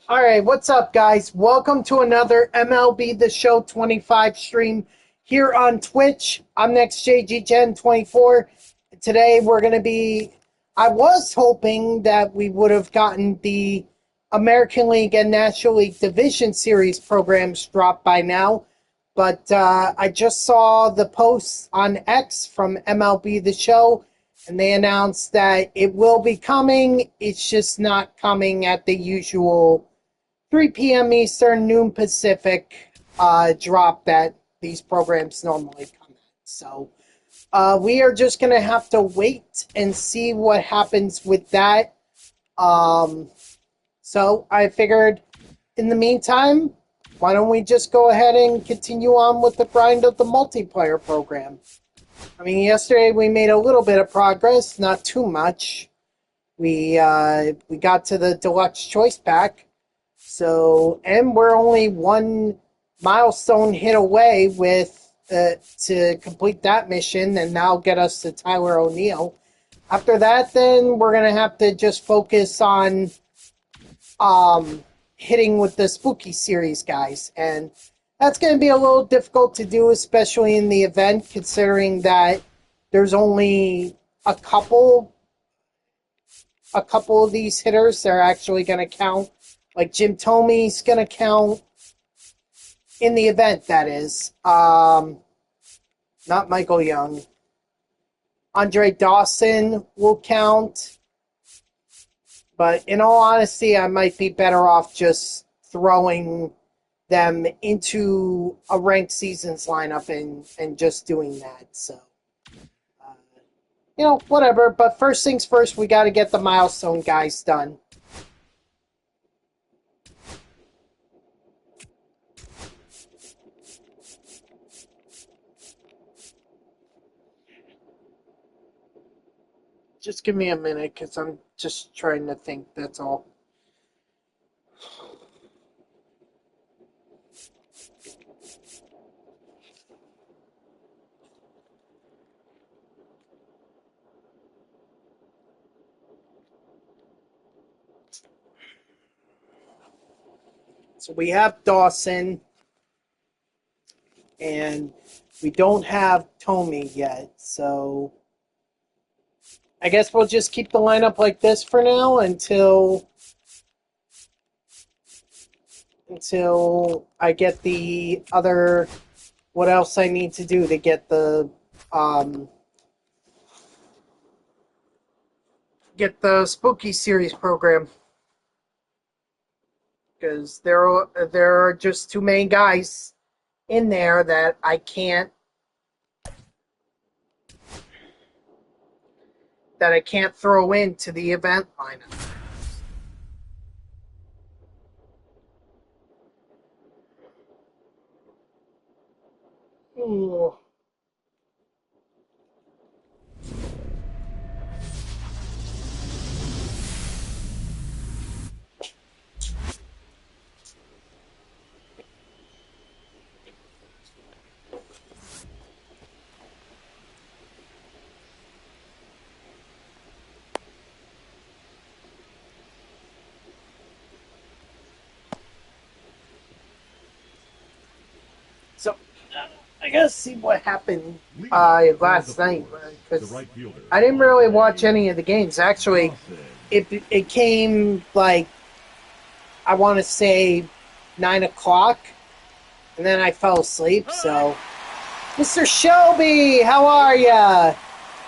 All right, what's up, guys? Welcome to another MLB The Show 25 stream here on Twitch. I'm NextJGGen24. Today we're going to be... I was hoping that we would have gotten the American League and National League Division Series programs dropped by now, but I just saw the posts on X from MLB The Show, and they announced that it will be coming. It's just not coming at the usual 3 p.m. Eastern, noon Pacific drop that these programs normally come at. So we are just going to have to wait and see what happens with that. So I figured in the meantime, why don't we just go ahead and continue on with the grind of the multiplayer program? I mean, yesterday we made a little bit of progress, not too much. We got to the deluxe choice pack. So, and we're only one milestone hit away with to complete that mission, and that'll get us to Tyler O'Neill. After that, then we're gonna have to just focus on hitting with the spooky series guys, and that's gonna be a little difficult to do, especially in the event, considering that there's only a couple of these hitters that are actually gonna count. Like Jim Thomey's going to count in the event, that is. Not Michael Young. Andre Dawson will count. But in all honesty, I might be better off just throwing them into a ranked seasons lineup and just doing that. So, whatever. But first things first, we got to get the milestone guys done. Just give me a minute, because I'm just trying to think, that's all. So we have Dawson, and we don't have Thomey yet, so I guess we'll just keep the lineup like this for now until I get the other, what else I need to do to get the spooky series program, because there are just too many guys in there that I can't throw into the event lineup. Ooh. So, I gotta see what happened last night, because I didn't really watch any of the games. Actually, it came, like, I want to say 9 o'clock, and then I fell asleep, so... Mr. Shelby, how are ya?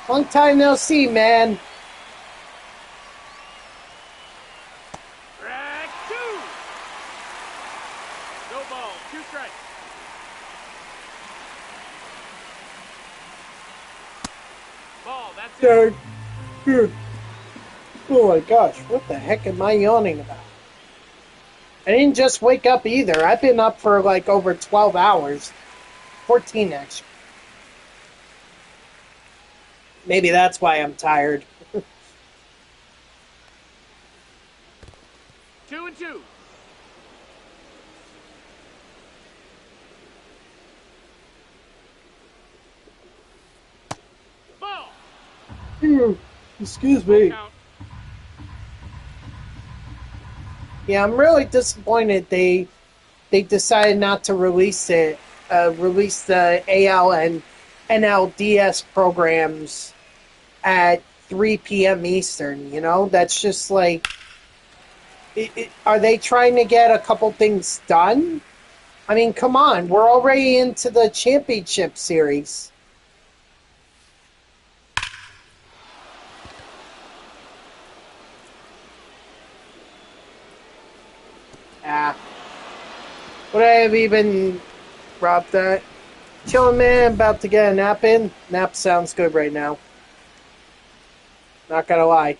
Long time no see, man. Track 2. No ball, 2 strikes. Ball, that's it. Oh my gosh, what the heck am I yawning about? I didn't just wake up either. I've been up for like over 12 hours. 14, actually. Maybe that's why I'm tired. 2-2. Excuse Full me. count. Yeah, I'm really disappointed they decided not to release it. Release the AL and NLDS programs at 3 p.m. Eastern. You know, that's just like, are they trying to get a couple things done? I mean, come on, we're already into the championship series. Ah, would I have even robbed that? Chilling, man, about to get a nap in. Nap sounds good right now. Not gonna lie.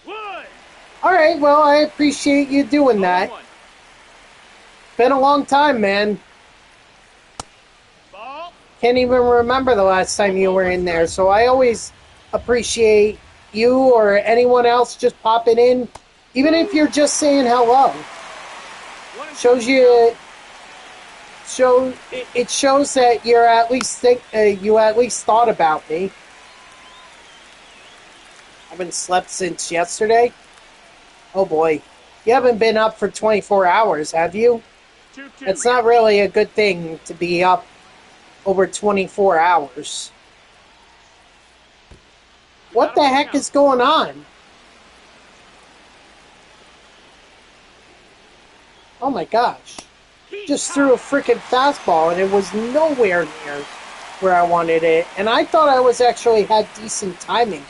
Wood. Alright, well, I appreciate you doing that. 0-1. Been a long time, man. Ball. Can't even remember the last time you were in there, so I always appreciate you or anyone else just popping in, even if you're just saying hello. 1-2. Shows you, it shows that you're at least you at least thought about me. I haven't slept since yesterday. Oh boy, you haven't been up for 24 hours, have you? 2-2. It's not really a good thing to be up over 24 hours. What the heck is going on? Oh my gosh. Just threw a freaking fastball and it was nowhere near where I wanted it. And I thought I was actually had decent timing.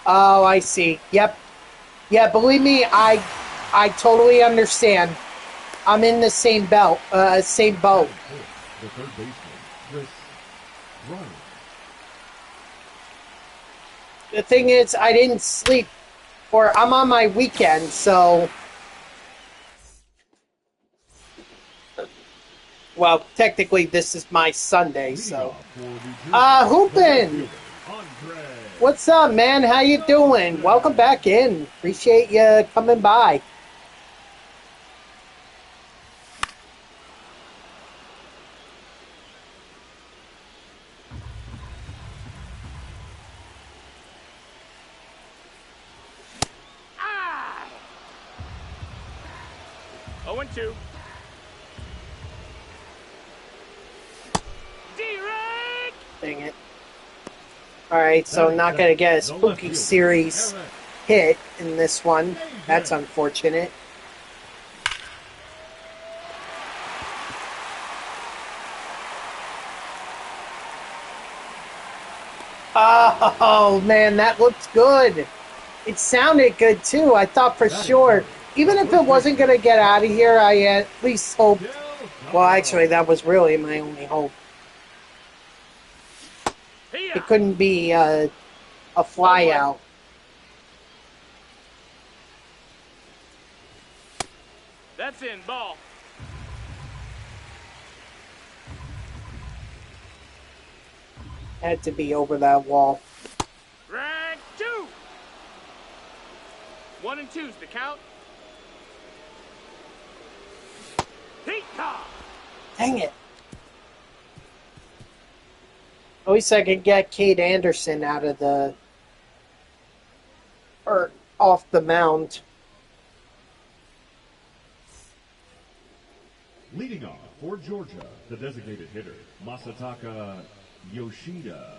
Oh, I see. Yep. Yeah, believe me, I totally understand. I'm in the same boat. The third baseman, Chris Ryan. The thing is, I didn't sleep, or I'm on my weekend, so... Well, technically, this is my Sunday, so... Hoopin! What's up, man? How you doing? Welcome back in. Appreciate you coming by. Ah! 0-2. D-Rig! Dang it. Alright, so not going to get a spooky series hit in this one. That's unfortunate. Oh, man, that looked good. It sounded good, too. I thought for sure, even if it wasn't going to get out of here, I at least hoped. Well, actually, that was really my only hope. It couldn't be a fly out. That's in. Ball. Had to be over that wall. Drag 2. 1-2's the count. Peacock. Dang it. At least I could get Kate Anderson out of the... or off the mound. Leading off for Georgia, the designated hitter, Masataka Yoshida.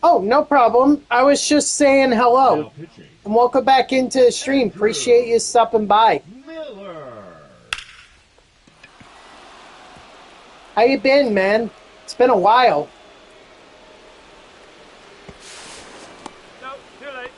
Oh, no problem. I was just saying hello. And welcome back into the stream. Appreciate you stopping by. Miller. How you been, man? It's been a while. No, too late.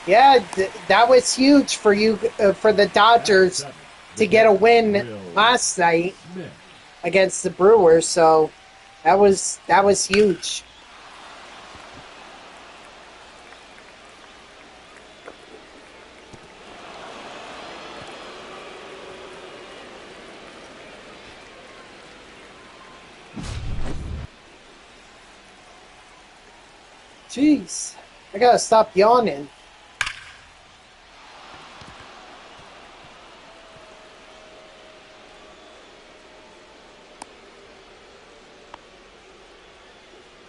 Yeah, that was huge for you, for the Dodgers to get a win last night. against the Brewers, so that was huge. Jeez, I gotta stop yawning.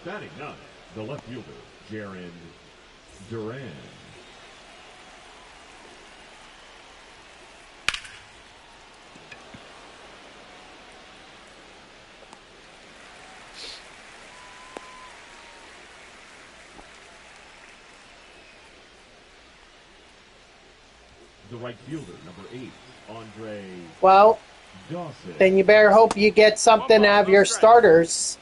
Batting ninth, the left fielder, Jaron Duran. The right fielder, number 8, Andre Well, Dawson. then you better hope you get something out of your starters.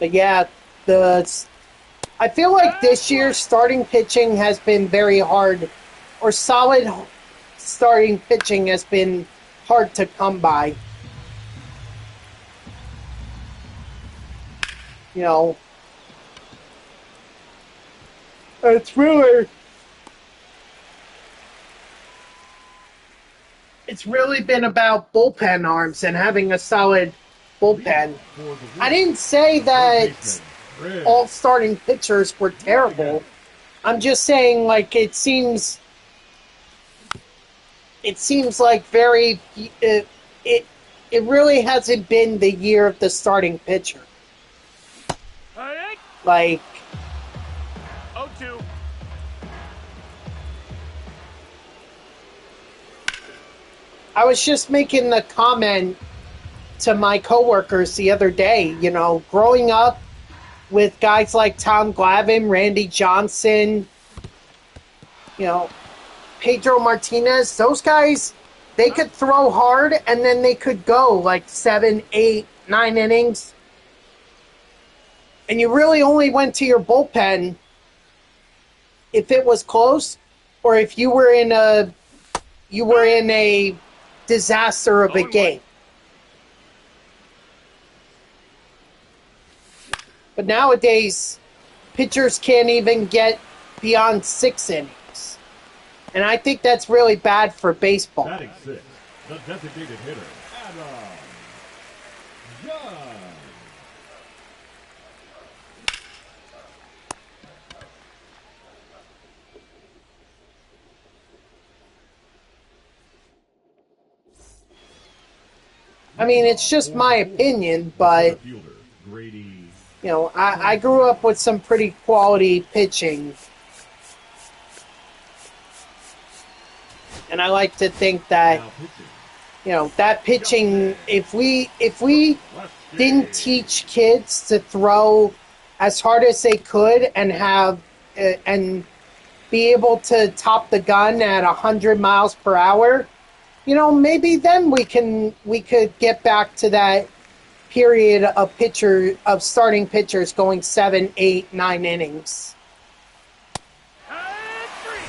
But yeah, I feel like this year's starting pitching has been very hard, or solid starting pitching has been hard to come by. You know, it's really been about bullpen arms and having a solid bullpen. I didn't say that all starting pitchers were terrible. I'm just saying, like, it seems like it really hasn't been the year of the starting pitcher. Like, 0-2. I was just making the comment to my coworkers the other day, you know, growing up with guys like Tom Glavine, Randy Johnson, you know, Pedro Martinez, those guys, they could throw hard and then they could go like 7, 8, 9 innings. And you really only went to your bullpen if it was close or if you were in a disaster of a game. But nowadays, pitchers can't even get beyond 6 innings. And I think that's really bad for baseball. Batting 6, the designated hitter, Adam Young. I mean, it's just my opinion, but, you know, I grew up with some pretty quality pitching. And I like to think that, you know, that pitching, if we didn't teach kids to throw as hard as they could and and be able to top the gun at 100 miles per hour, you know, maybe then we could get back to that period of starting pitchers going 7, 8, 9 innings.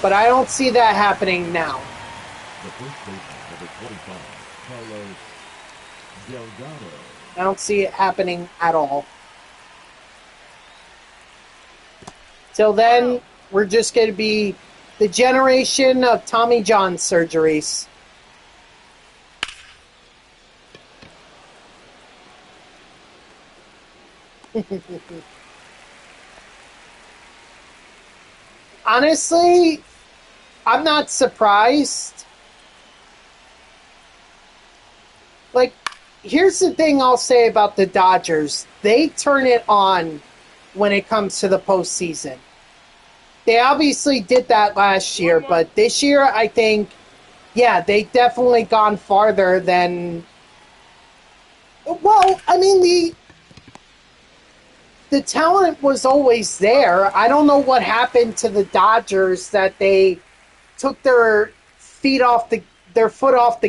But I don't see that happening now. The first baseman, number 25, Carlos Delgado. I don't see it happening at all. Till then, we're just going to be the generation of Tommy John surgeries. Honestly, I'm not surprised. Like, here's the thing I'll say about the Dodgers. They turn it on when it comes to the postseason. They obviously did that last year, but this year, I think, yeah, they definitely gone farther than... Well, I mean, the talent was always there. I don't know what happened to the Dodgers that they took their foot off the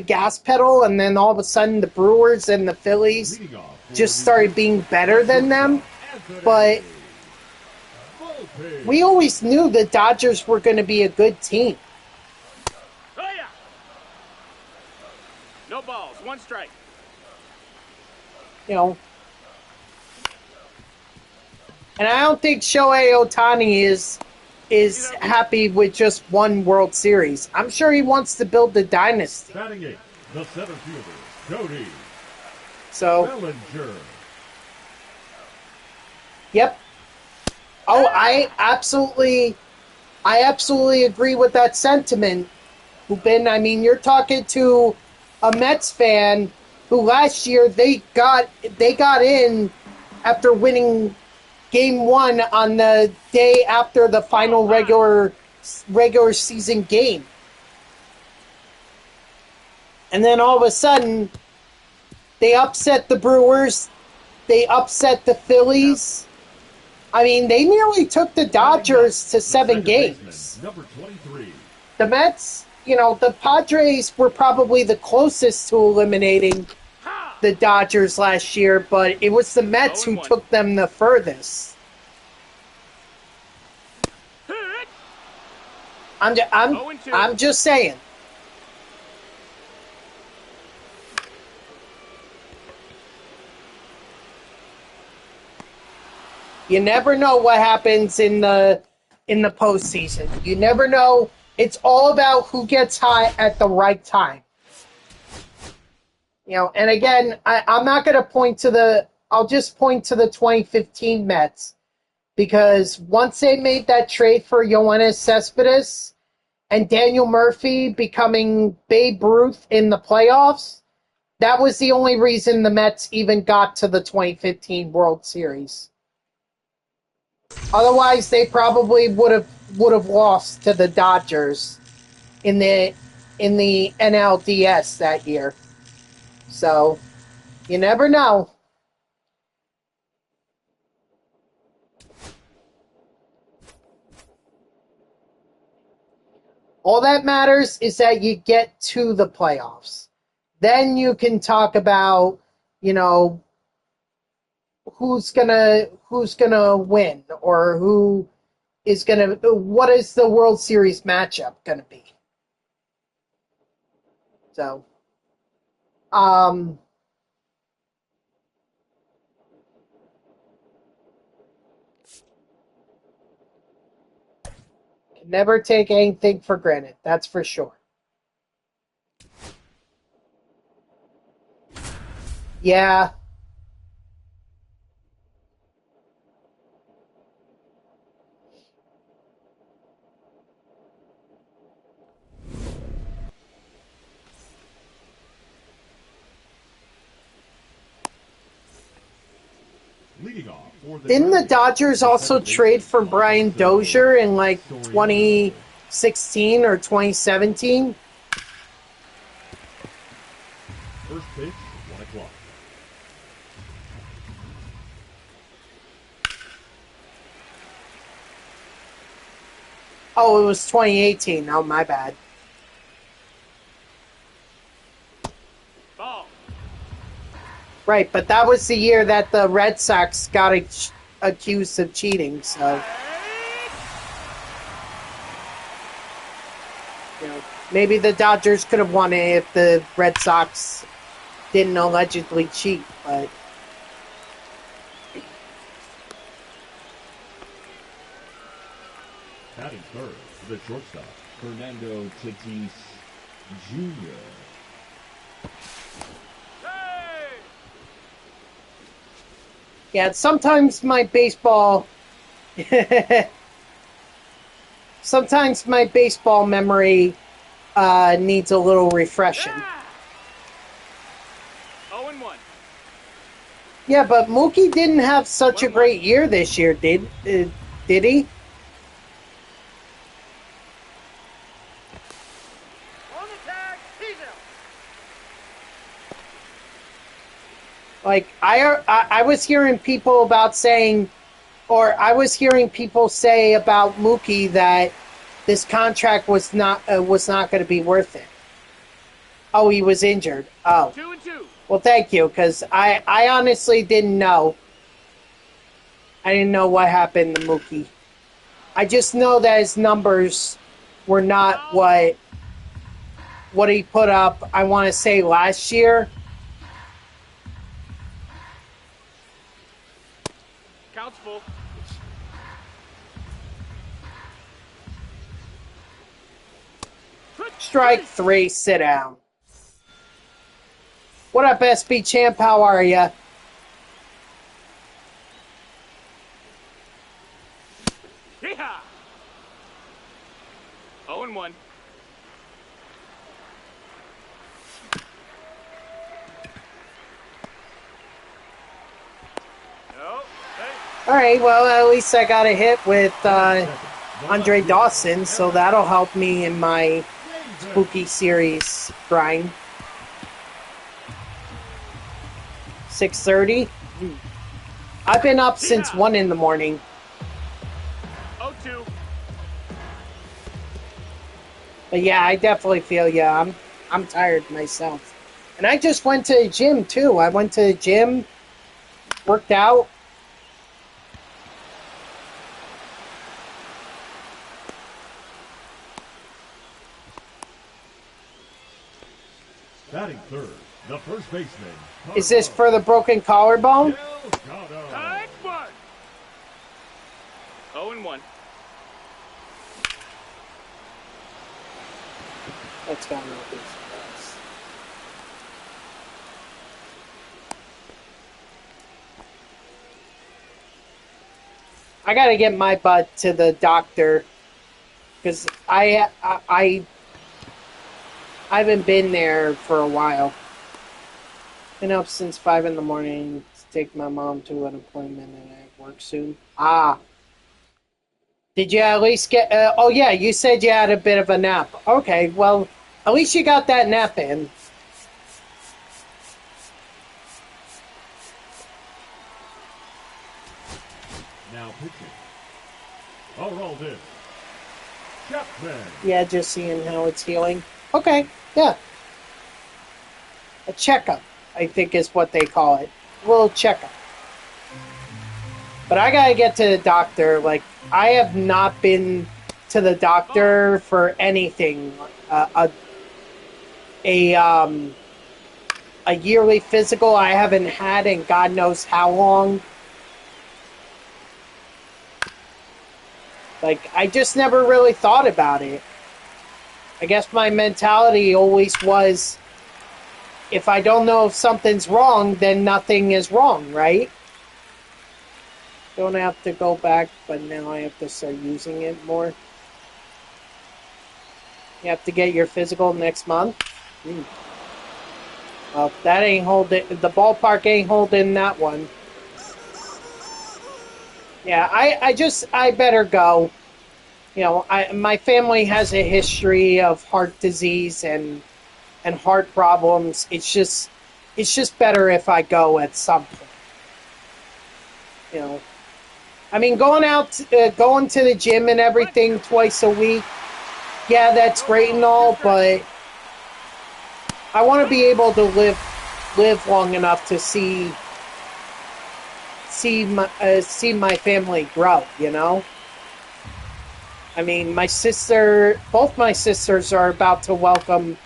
gas pedal, and then all of a sudden the Brewers and the Phillies just started being better than them. But we always knew the Dodgers were going to be a good team. Oh, yeah. No balls, 1 strike. you know. And I don't think Shohei Ohtani is happy with just one World Series. I'm sure he wants to build the dynasty. Batting eighth, the center fielder, Cody So, Bellinger. yep. Oh, I absolutely agree with that sentiment, Hupin. I mean, you're talking to a Mets fan who last year they got in after winning Game 1 on the day after the final regular season game. And then all of a sudden, they upset the Brewers. They upset the Phillies. I mean, they nearly took the Dodgers to 7 games. Number 23. The Mets, the Padres were probably the closest to eliminating the Dodgers last year, but it was the Mets who took them the furthest. I'm just saying. You never know what happens in the postseason. You never know. It's all about who gets hot at the right time. And again, I'm not going to point to the. I'll just point to the 2015 Mets, because once they made that trade for Yoenis Cespedes and Daniel Murphy becoming Babe Ruth in the playoffs, that was the only reason the Mets even got to the 2015 World Series. Otherwise, they probably would have lost to the Dodgers in the NLDS that year. So, you never know. All that matters is that you get to the playoffs. Then you can talk about, who's gonna win, or what is the World Series matchup gonna be. So, can never take anything for granted, that's for sure. Yeah. Leading off for Didn't the Dodgers also trade for Brian Dozier in 2016 or 2017? First pitch, 1 o'clock. Oh, it was 2018. Oh, my bad. Ball. Right, but that was the year that the Red Sox got accused of cheating, so... maybe the Dodgers could have won it if the Red Sox didn't allegedly cheat, but... Batting third, the shortstop, Fernando Tatis Jr. Yeah, sometimes my baseball... sometimes my baseball memory needs a little refreshing. 0-1. Yeah, but Mookie didn't have such a great year this year, did he? On the tag, he's out. Like, I was hearing people say about Mookie that this contract was not going to be worth it. Oh, he was injured. Oh. 2-2. Well, thank you, because I honestly didn't know. I didn't know what happened to Mookie. I just know that his numbers were not what he put up, I want to say, last year. Strike 3, sit down. What up, SB Champ? How are ya? Yeehaw! 0-1. No. Hey. All right, well, at least I got a hit with Andre Dawson, so that'll help me in my spooky series grind. 6:30. I've been up since 1 in the morning. 0-2. But yeah, I definitely feel ya. I'm tired myself. And I just went to the gym too. I went to the gym, worked out. Batting third, the first baseman. Is this for the broken collarbone? Tag one. 0-1. Let's go. I gotta get my butt to the doctor because I haven't been there for a while. Been up since 5 in the morning to take my mom to an appointment and I have work soon. Ah. Did you at least get... oh, yeah, you said you had a bit of a nap. Okay, well, at least you got that nap in. Now pitching. ALDS. Chapman. Yeah, just seeing how it's healing. Okay, yeah. A checkup, I think is what they call it. A little checkup. But I gotta get to the doctor. Like, I have not been to the doctor for anything. A yearly physical I haven't had in God knows how long. Like, I just never really thought about it. I guess my mentality always was, if I don't know if something's wrong, then nothing is wrong, right? Don't have to go back, but now I have to start using it more. You have to get your physical next month. Well, that ain't holding. The ballpark ain't holding that one. Yeah, I better go. You know, my family has a history of heart disease and heart problems. It's just better if I go at some point. You know, I mean, going to the gym and everything twice a week. Yeah, that's great and all, but I want to be able to live long enough to see my family grow, you know? I mean, both my sisters are about to welcome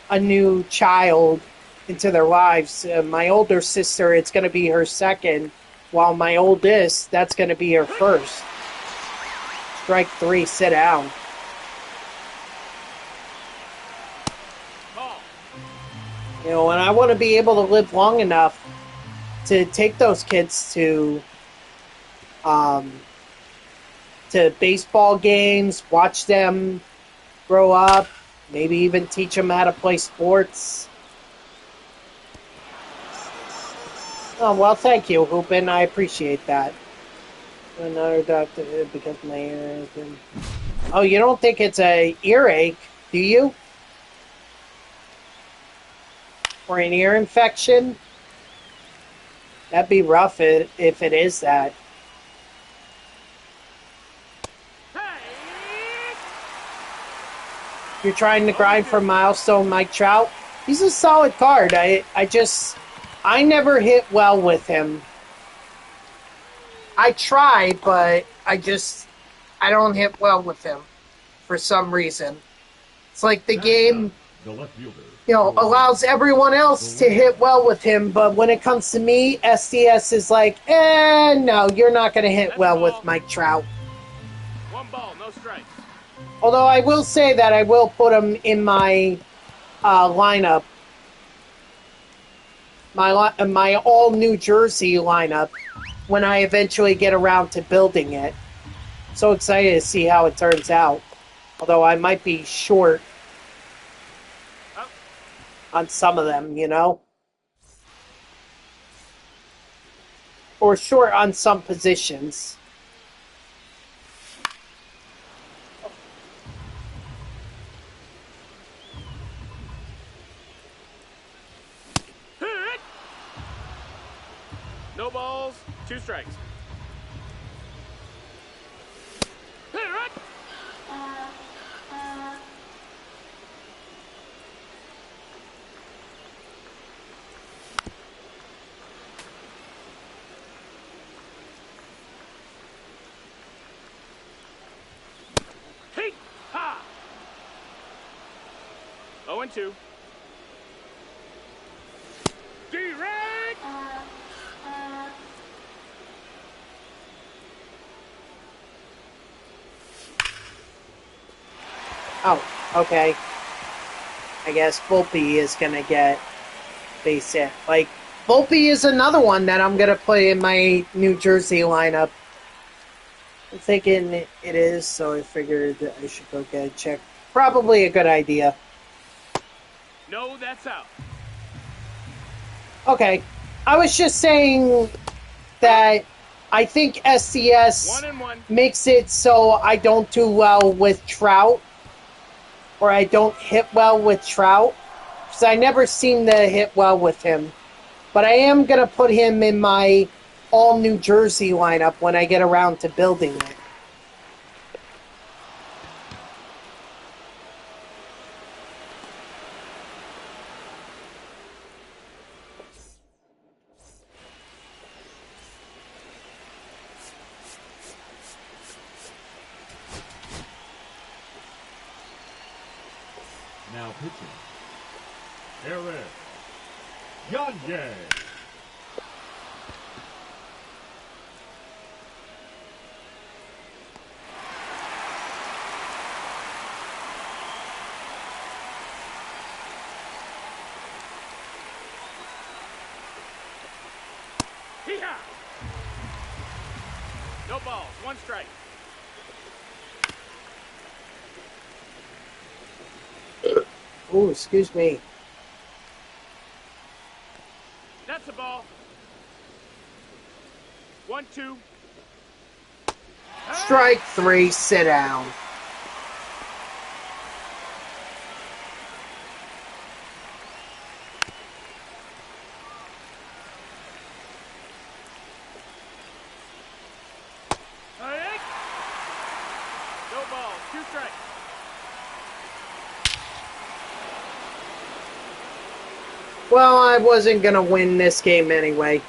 a new child into their lives. My older sister, it's going to be her second, while my oldest, that's going to be her first. Strike 3, sit down. You know, and I want to be able to live long enough to take those kids to baseball games, watch them grow up, maybe even teach them how to play sports. Oh, well, thank you, Hoopin. I appreciate that. Another doctor, because my ear has been... Oh, you don't think it's a earache, do you? Or an ear infection? That'd be rough if it is that. You're trying to grind for milestone Mike Trout? He's a solid card. I never hit well with him. I try, but I don't hit well with him for some reason. It's like the game, allows everyone else to hit well with him, but when it comes to me, SDS is like, no, you're not going to hit well with Mike Trout. 1 ball, no strikes. Although I will say that I will put him in my lineup, my all New Jersey lineup, when I eventually get around to building it. So excited to see how it turns out. Although I might be short on some of them, you know? Or short on some positions. No balls, 2 strikes. Hey! Ha! 0-2. Direct! Oh, okay. I guess Volpe is going to get base hit. Like, Volpe is another one that I'm going to play in my New Jersey lineup. I'm thinking it is, so I figured that I should go get a check. Probably a good idea. No, that's out. Okay. I was just saying that I think SCS 1-1. makes it so I don't do well with Trout. Or I don't hit well with Trout. Because I never seem to hit well with him. But I am going to put him in my all New Jersey lineup when I get around to building it. Now pitching. Eric Yanye. Hee-haw! No balls, 1 strike. Oh, excuse me. That's a ball. 1-2. Strike 3, sit down. No balls, 2 strikes. Well, I wasn't going to win this game anyway.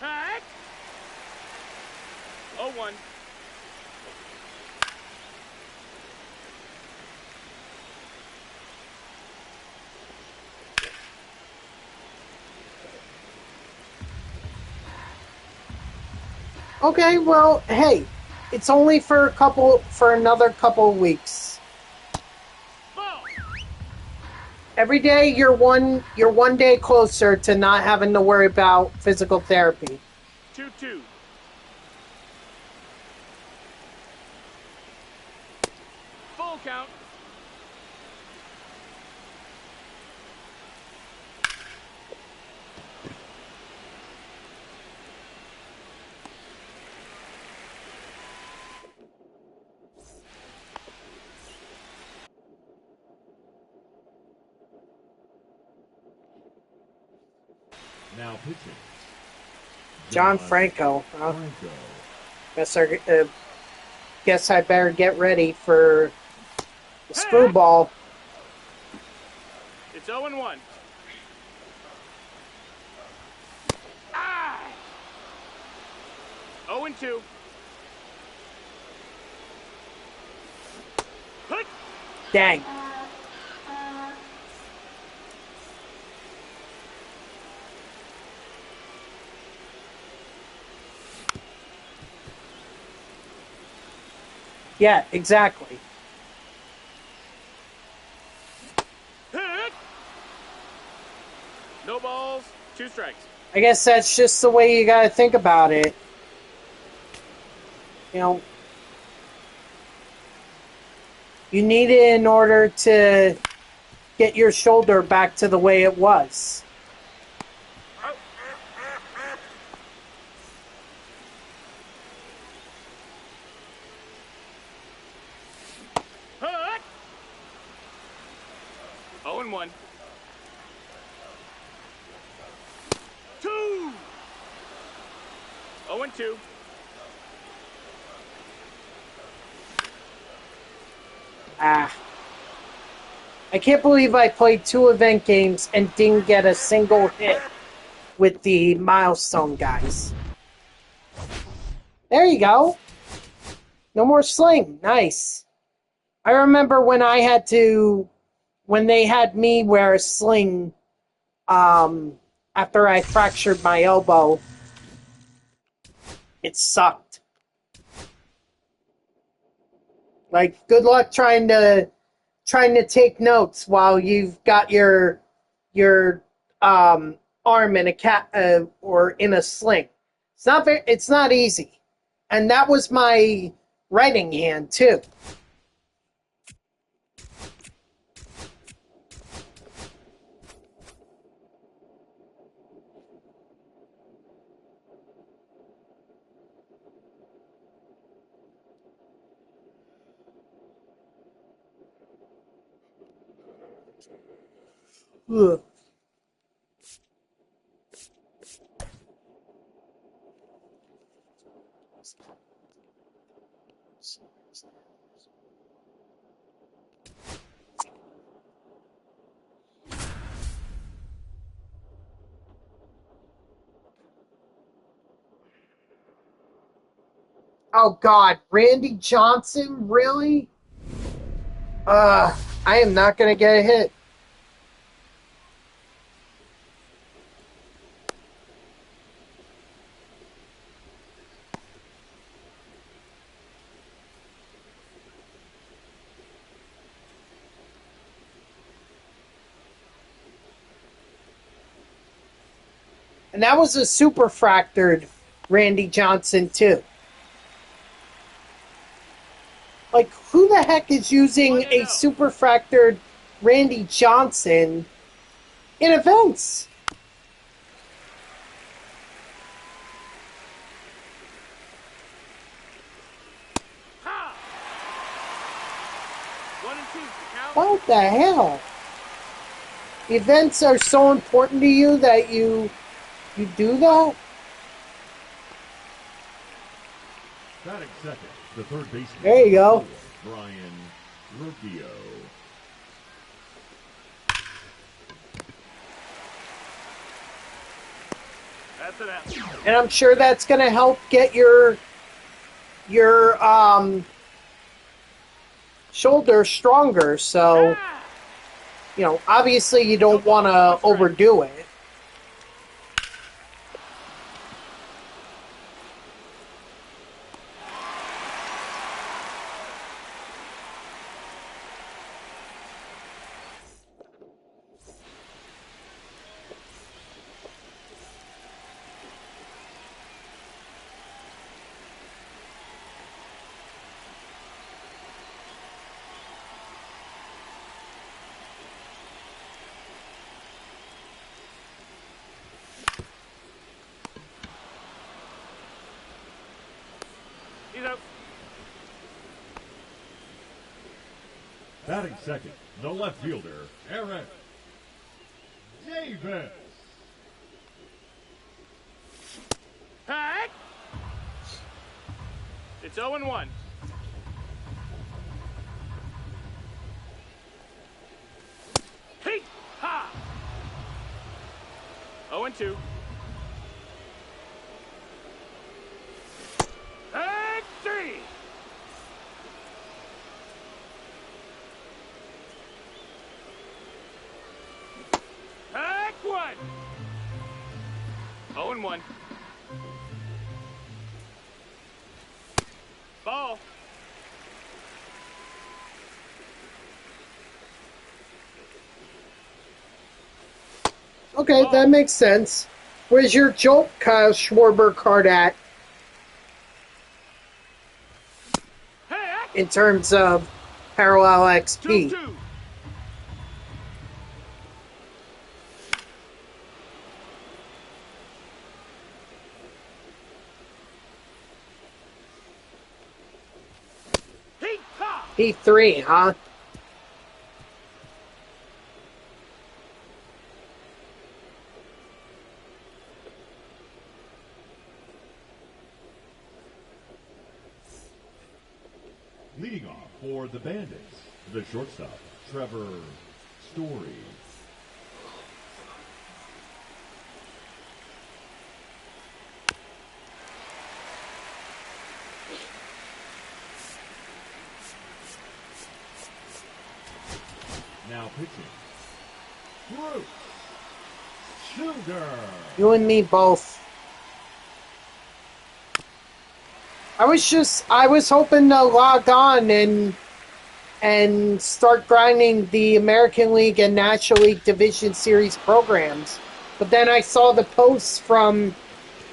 Hack! 0-1. Okay, well, hey, it's only for another couple of weeks. Ball! Every day you're one day closer to not having to worry about physical therapy. 2-2. Full count. Now pitching. John Franco. Franco. Guess I better get ready for the screwball. It's 0-1. Ah! 0-2. Dang. Yeah, exactly. Hit! No balls, 2 strikes. I guess that's just the way you gotta think about it. You know, you need it in order to get your shoulder back to the way it was. Hit! 0-1. 2! 0-2. Ah. I can't believe I played 2 event games and didn't get a single hit with the milestone guys. There you go. No more sling. Nice. I remember when when they had me wear a sling after I fractured my elbow. It sucked. Like, good luck trying to take notes while you've got your arm in a or in a sling. It's not easy. And that was my writing hand too. Ugh. Oh God, Randy Johnson, really? I am not gonna get a hit. And that was a super fractured Randy Johnson too. Like, who the heck is using a super fractured Randy Johnson in events? Ha! 1 and 2. Count. What the hell? Events are so important to you that you do that? Batting second, the third baseman. There you go. Brian Rubio. That's an out. And I'm sure that's going to help get your shoulder stronger. So, you know, obviously you don't want to overdo it. He's out. Batting second, the left fielder, Eric Davis. Hack! It's 0-1. Hey! Ha! 0-2. And 3! Hack 1! 0-1. Ball. Okay, that makes sense. Where's your Jolt Kyle Schwarber card at Hey, in terms of parallel XP? 2-2. Hee-ha! P3, huh? Leading off for the Bandits, the shortstop, Trevor Story. Now pitching, Bruce Sugar. You and me both. I was hoping to log on and start grinding the American League and National League Division Series programs. But then I saw the posts from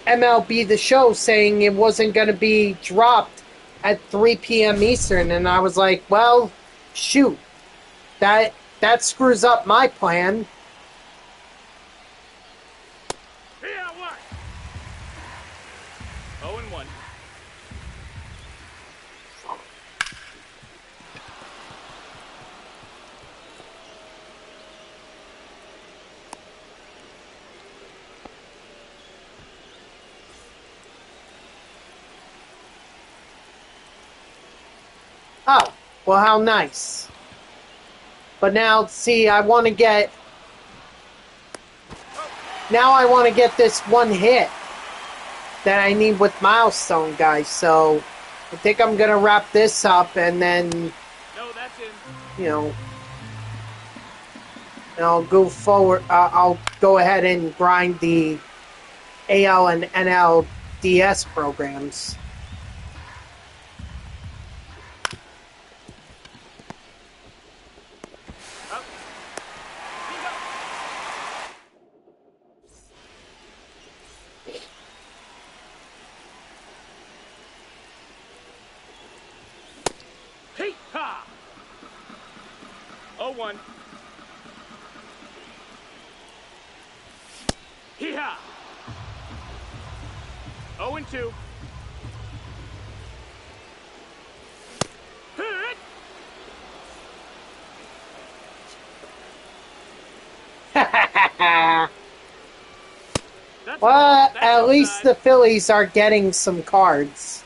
MLB The Show saying it wasn't going to be dropped at 3 p.m. Eastern, and I was like, well, shoot. That screws up my plan. Here, what? 0-1. Oh, well, how nice. But now, see, I want to get this one hit that I need with Milestone, guys. So I think I'm going to wrap this up and then, No, that's in. you know, and I'll go forward. I'll go ahead and grind the AL and NLDS programs. Up. Hee-ha! 0-1. Hee-ha! 0-2. Hit! That's Well, that's at least outside. the Phillies are getting some cards.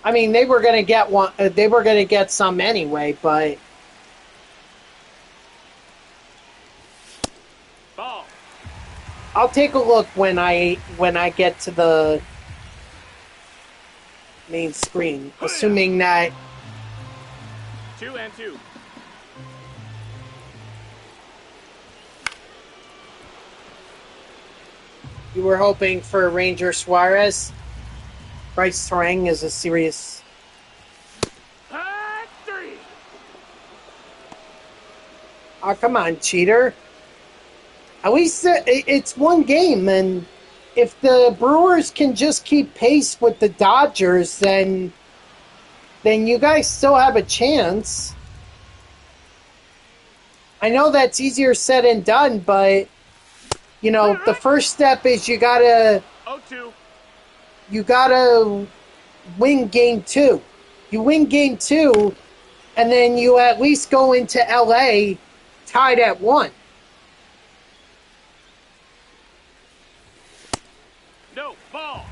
I mean, they were going to get one. They were going to get some anyway, but Ball. I'll take a look when I get to the main screen, assuming that 2-2. you were hoping for Ranger Suarez. Bryce Terang is a serious. Hot 3. Oh, come on, cheater. At least it's one game, and if the Brewers can just keep pace with the Dodgers, then you guys still have a chance. I know that's easier said than done, but you know, the first step is you gotta 0-2. win game 2. You win game 2, and then you at least go into LA tied at 1. No, ball.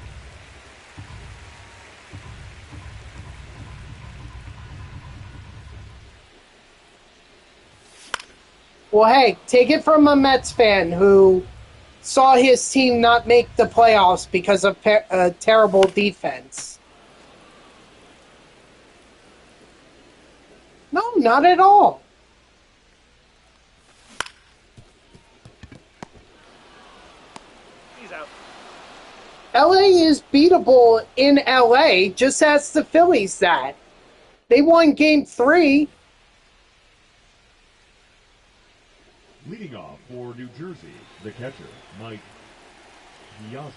Well, hey, take it from a Mets fan who saw his team not make the playoffs because of terrible defense. No, not at all. He's out. LA is beatable in LA, just as the Phillies that. They won game 3. Leading off for New Jersey, the catcher, Mike Piazza.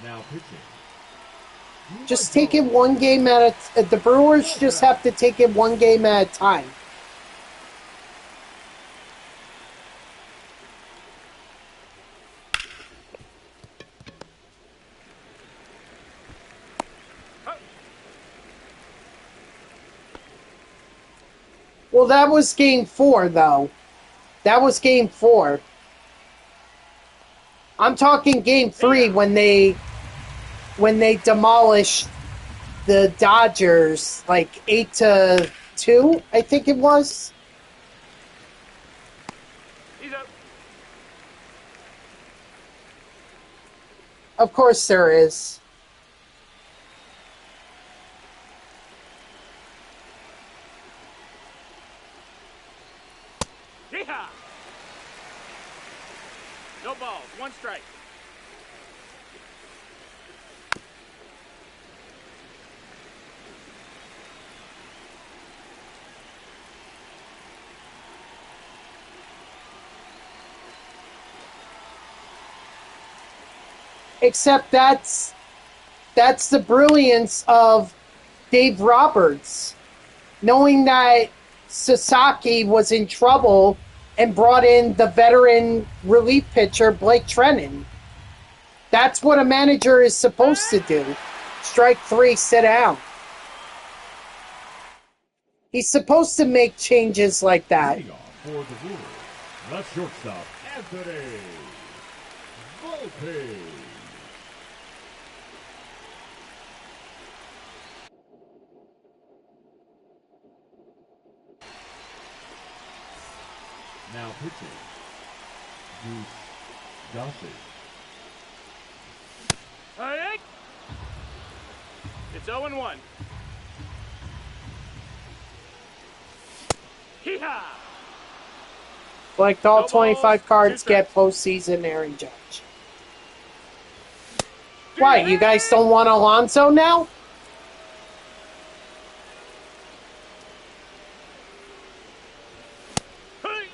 Now pitching. Just take it one game at a... The Brewers just have to take it one game at a time. Well, that was game 4, though. That was game 4. I'm talking game 3 when they demolished the Dodgers, like 8-2, I think it was. He's up. Of course there is. Yeehaw! No balls, 1 strike. Except that's the brilliance of Dave Roberts, knowing that Sasaki was in trouble and brought in the veteran relief pitcher Blake Treinen. That's what a manager is supposed to do. Strike 3, sit down. He's supposed to make changes like that. Leading off for the Brewers, the shortstop, Anthony Volpe. Now pitching, Goose Gossett. Hey! It's 0-1. Hee-haw! Like all No 25 balls, cards 2 get postseason Aaron Judge. Why, you guys don't want Alonso now? Hey!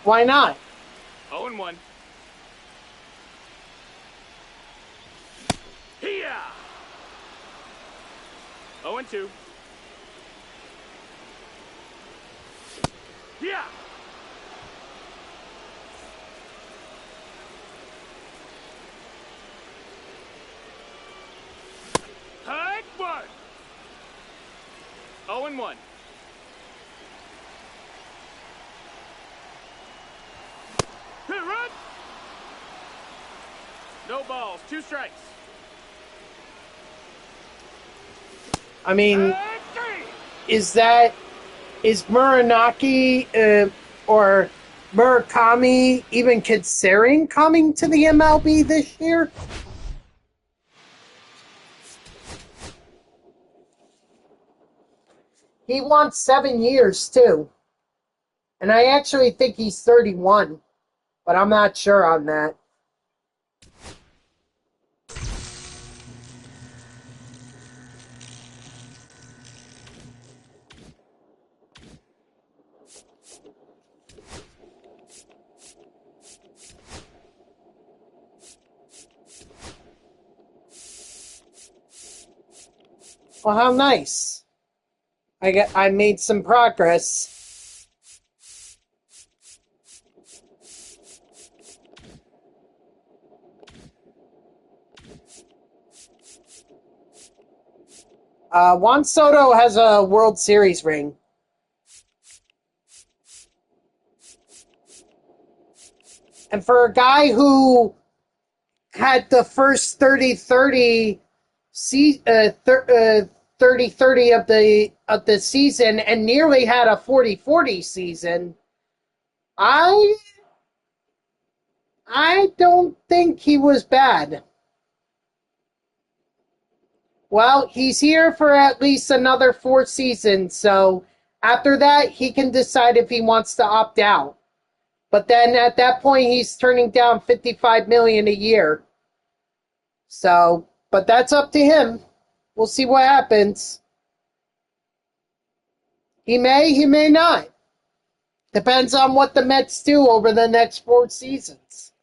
Why not? 0-1. Hee-haw! 0-2. Yeah! Hard one! 0-1. Hit run! No balls, 2 strikes. I mean, And 3! is Muranaki or Murakami even considering coming to the MLB this year? He wants 7 years too. And I actually think he's 31, but I'm not sure on that. Well, how nice. I made some progress. Juan Soto has a World Series ring. And for a guy who had the first 30-30 of the season and nearly had a 40-40 season, I don't think he was bad. Well, he's here for at least another 4 seasons, so after that, he can decide if he wants to opt out. But then at that point, he's turning down $55 million a year. So, but that's up to him. We'll see what happens. He may not. Depends on what the Mets do over the next 4 seasons.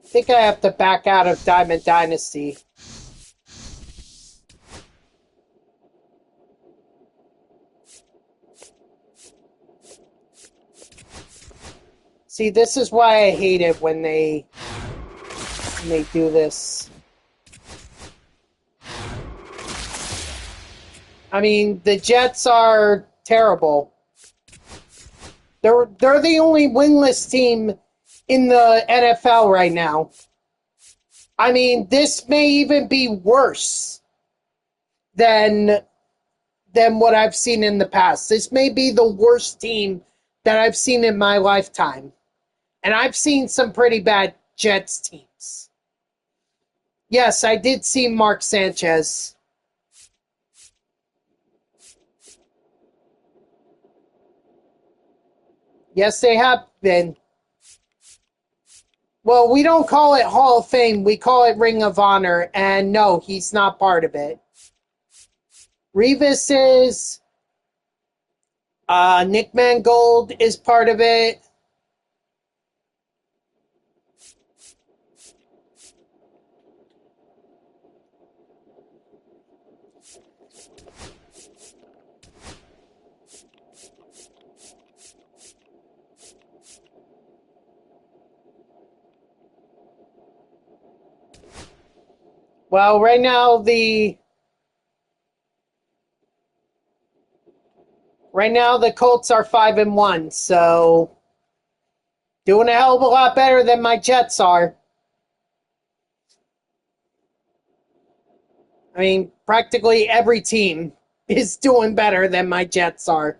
I think I have to back out of Diamond Dynasty. See, this is why I hate it when they do this. I mean, the Jets are terrible. They're the only winless team in the NFL right now. I mean, this may even be worse than what I've seen in the past. This may be the worst team that I've seen in my lifetime. And I've seen some pretty bad Jets teams. Yes, I did see Mark Sanchez. Yes, they have been. Well, we don't call it Hall of Fame. We call it Ring of Honor. And no, he's not part of it. Revis is. Nick Mangold is part of it. Well, right now the Colts are 5-1, so doing a hell of a lot better than my Jets are. I mean, practically every team is doing better than my Jets are.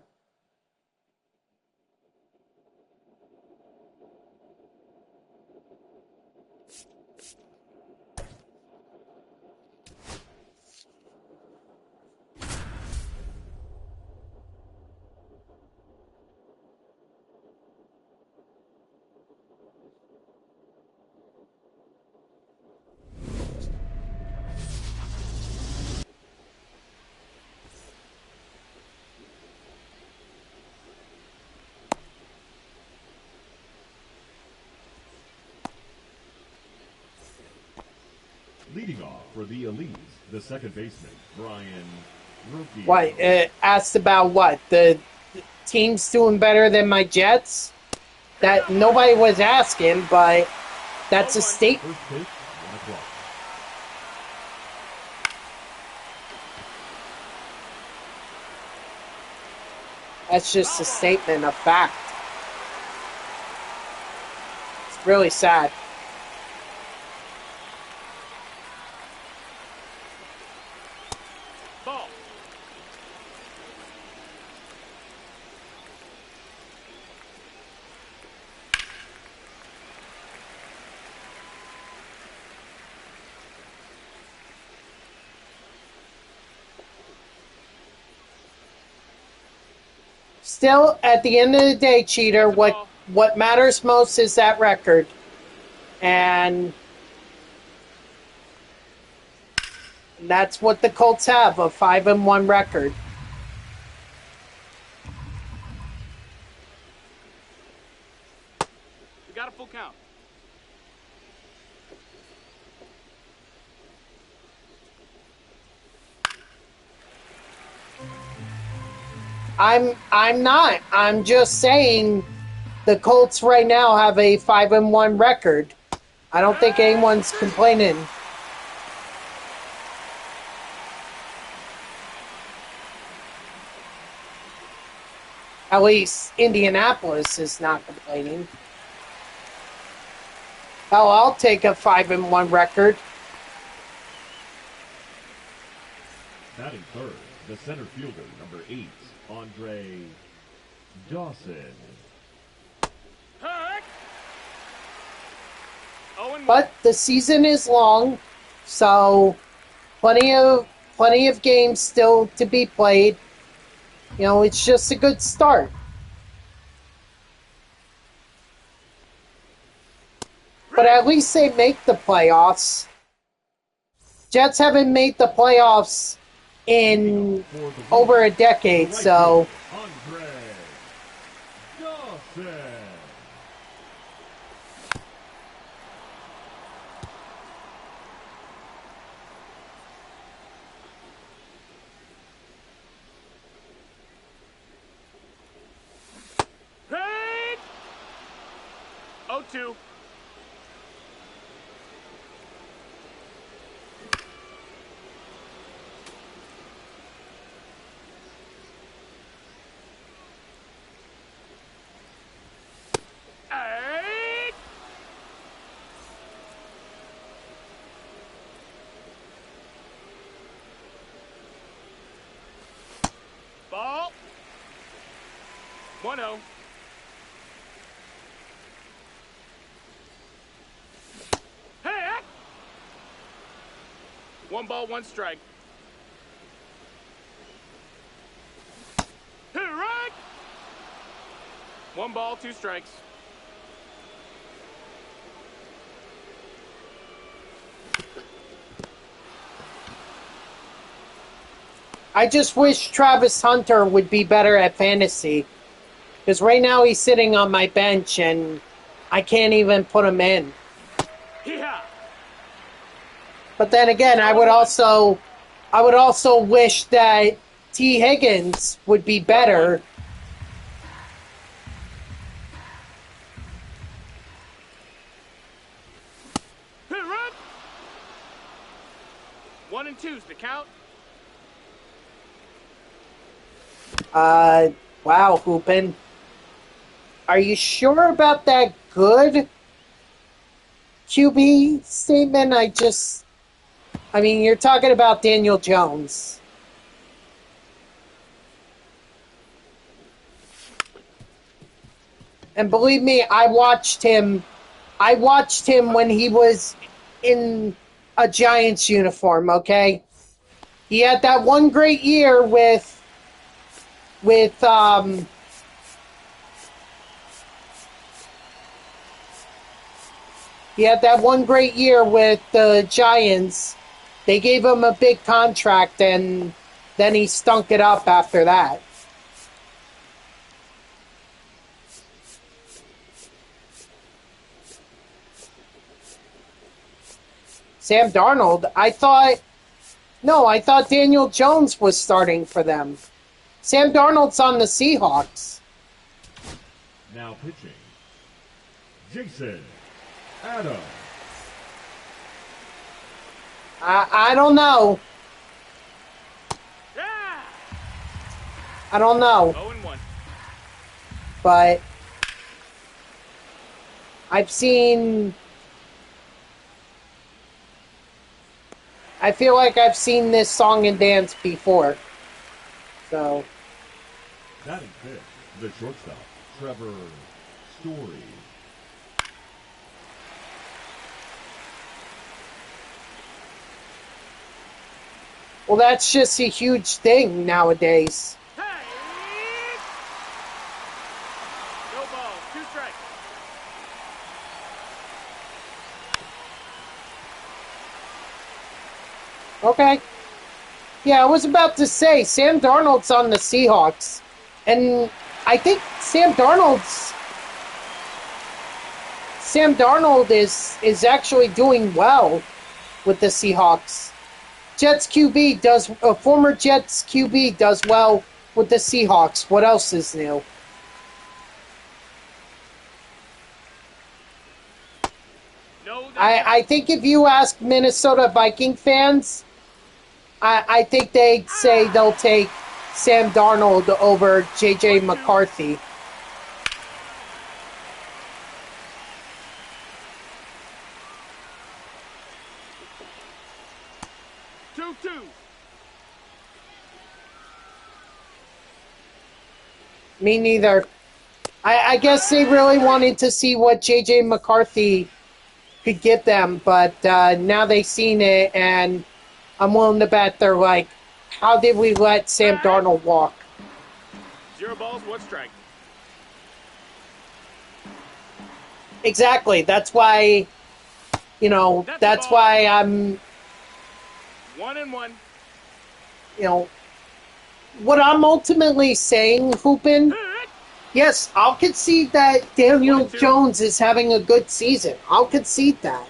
Leading off for the Elite, the second baseman, Brian Rookie. What? Asked about what? The team's doing better than my Jets? That nobody was asking, but that's a statement. First pitch, 1 o'clock. That's just a statement of fact. It's really sad. Ball. Still, at the end of the day, Cheater, what matters most is that record. And that's what the Colts have, a 5-1 record. We got a full count. I'm not. I'm just saying the Colts right now have a 5-1 record. I don't think anyone's complaining. At least Indianapolis is not complaining. Hell, I'll take a 5-1 record. Batting third, the center fielder, number 8, Andre Dawson. Heck! But the season is long, so plenty of games still to be played. You know, it's just a good start. But at least they make the playoffs. Jets haven't made the playoffs in over a decade, so Andre Dawson. Hit! 0-2. Eight! Ball. 1-0. Hey! 1 ball, 1 strike. Hit right! 1 ball, 2 strikes. I just wish Travis Hunter would be better at fantasy. Because right now he's sitting on my bench and I can't even put him in. Yeah. But then again, I would also wish that T. Higgins would be better. Hit right! 1 and 2's the count. Wow, Hoopin. Are you sure about that good QB statement? I mean, you're talking about Daniel Jones. And believe me, I watched him when he was in a Giants uniform, okay? He had that one great year with he had that one great year with the Giants. They gave him a big contract, and then he stunk it up after that. Sam Darnold, I thought Daniel Jones was starting for them. Sam Darnold's on the Seahawks. Now pitching, Jason Adams. I don't know. Yeah. I don't know. 0 and 1. But I feel like I've seen this song and dance before. So. Batting fifth, the shortstop, Trevor Story. Well, that's just a huge thing nowadays. Hey! No balls, 2 strikes. Okay. Yeah, I was about to say, Sam Darnold's on the Seahawks. And I think Sam Darnold is actually doing well with the Seahawks. Former Jets QB does well with the Seahawks. What else is new? No, I think if you ask Minnesota Viking fans, I think they'd say they'll take Sam Darnold over J.J. McCarthy. Two. Me neither. I guess they really wanted to see what J.J. McCarthy could give them, but now they've seen it, and I'm willing to bet they're like, how did we let Sam Darnold walk? 0 balls, 1 strike. Exactly. That's why, that's why 1-1. You know, what I'm ultimately saying, Hoopin, yes, I'll concede that Daniel 1-2. Jones is having a good season. I'll concede that.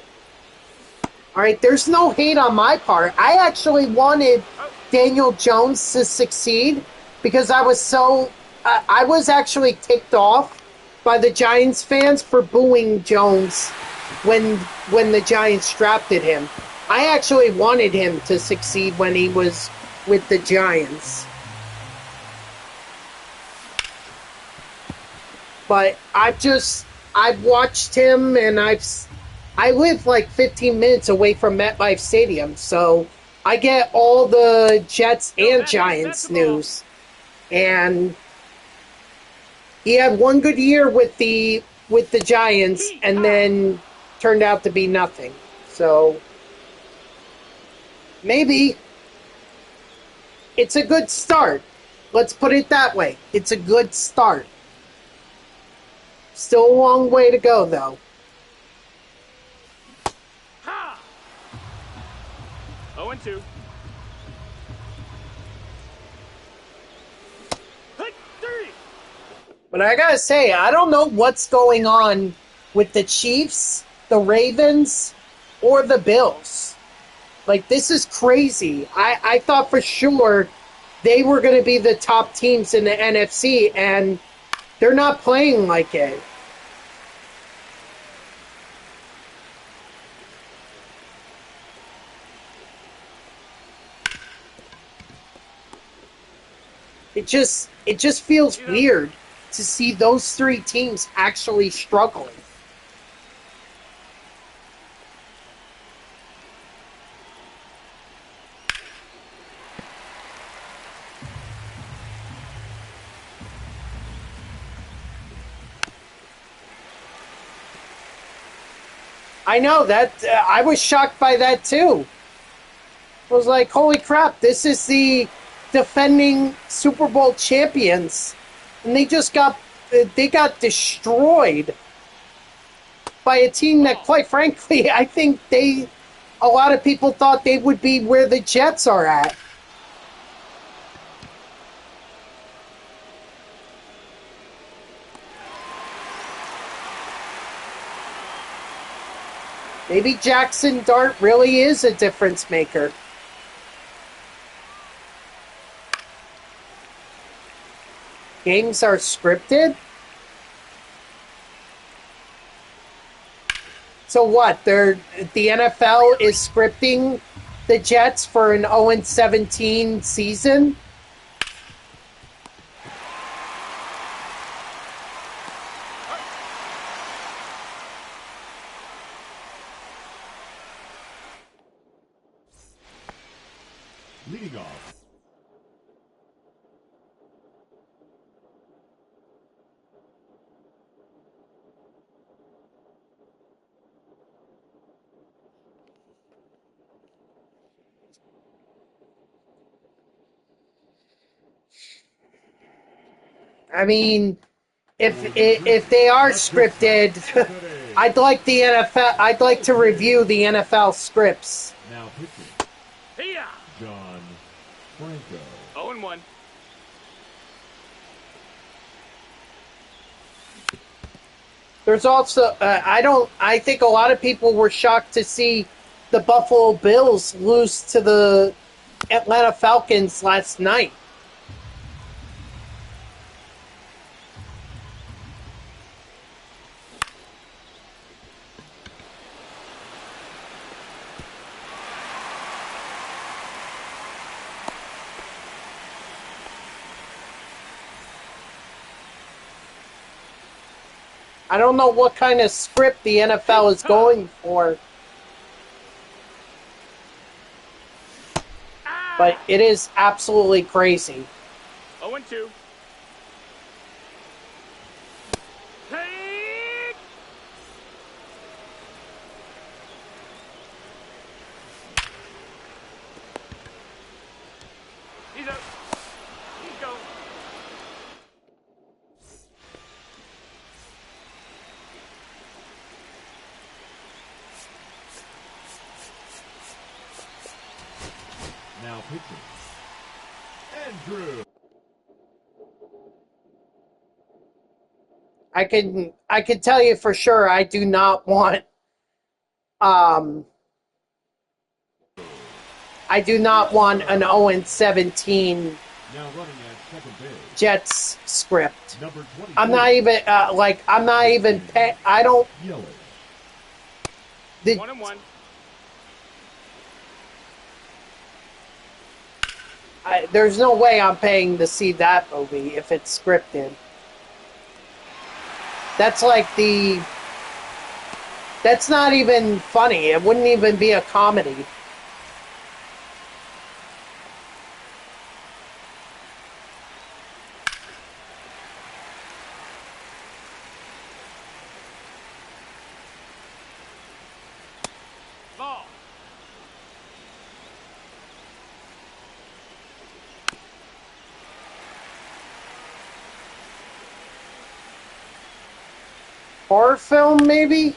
All right, there's no hate on my part. I actually wanted Daniel Jones to succeed because I was actually ticked off by the Giants fans for booing Jones when the Giants drafted him. I actually wanted him to succeed when he was with the Giants. But I've watched him, and I live like 15 minutes away from MetLife Stadium, so I get all the Jets and Giants news. And he had one good year with the Giants, and then turned out to be nothing. So maybe it's a good start. Let's put it that way. It's a good start. Still a long way to go, though. Ha! 0-2. But I gotta say, I don't know what's going on with the Chiefs, the Ravens, or the Bills. Like, this is crazy. I thought for sure they were going to be the top teams in the NFC, and they're not playing like it. It just feels weird to see those three teams actually struggling. I know that I was shocked by that too. I was like, holy crap, this is the defending Super Bowl champions, and they got destroyed by a team that, quite frankly, I think a lot of people thought they would be where the Jets are at. Maybe Jackson Dart really is a difference maker. Games are scripted? So what? The NFL is scripting the Jets for an 0-17 season? Leading off, I mean, if they are scripted, I'd like the NFL. I'd like to review the NFL scripts. now pitching, Here. John Franco. 0-1. There's also I think a lot of people were shocked to see the Buffalo Bills lose to the Atlanta Falcons last night. I don't know what kind of script the NFL is going for, but it is absolutely crazy. 0-2. Take. He's up. He's going. Now pitching. Andrew. I can tell you for sure I do not want I do not want an 0-17 Now running at second base. Jets script. Number 20. I'm not even I'm not even I don't Yelich. the 1-1. there's no way I'm paying to see that movie if it's scripted. That's like that's not even funny. It wouldn't even be a comedy. Ball. Horror film, maybe?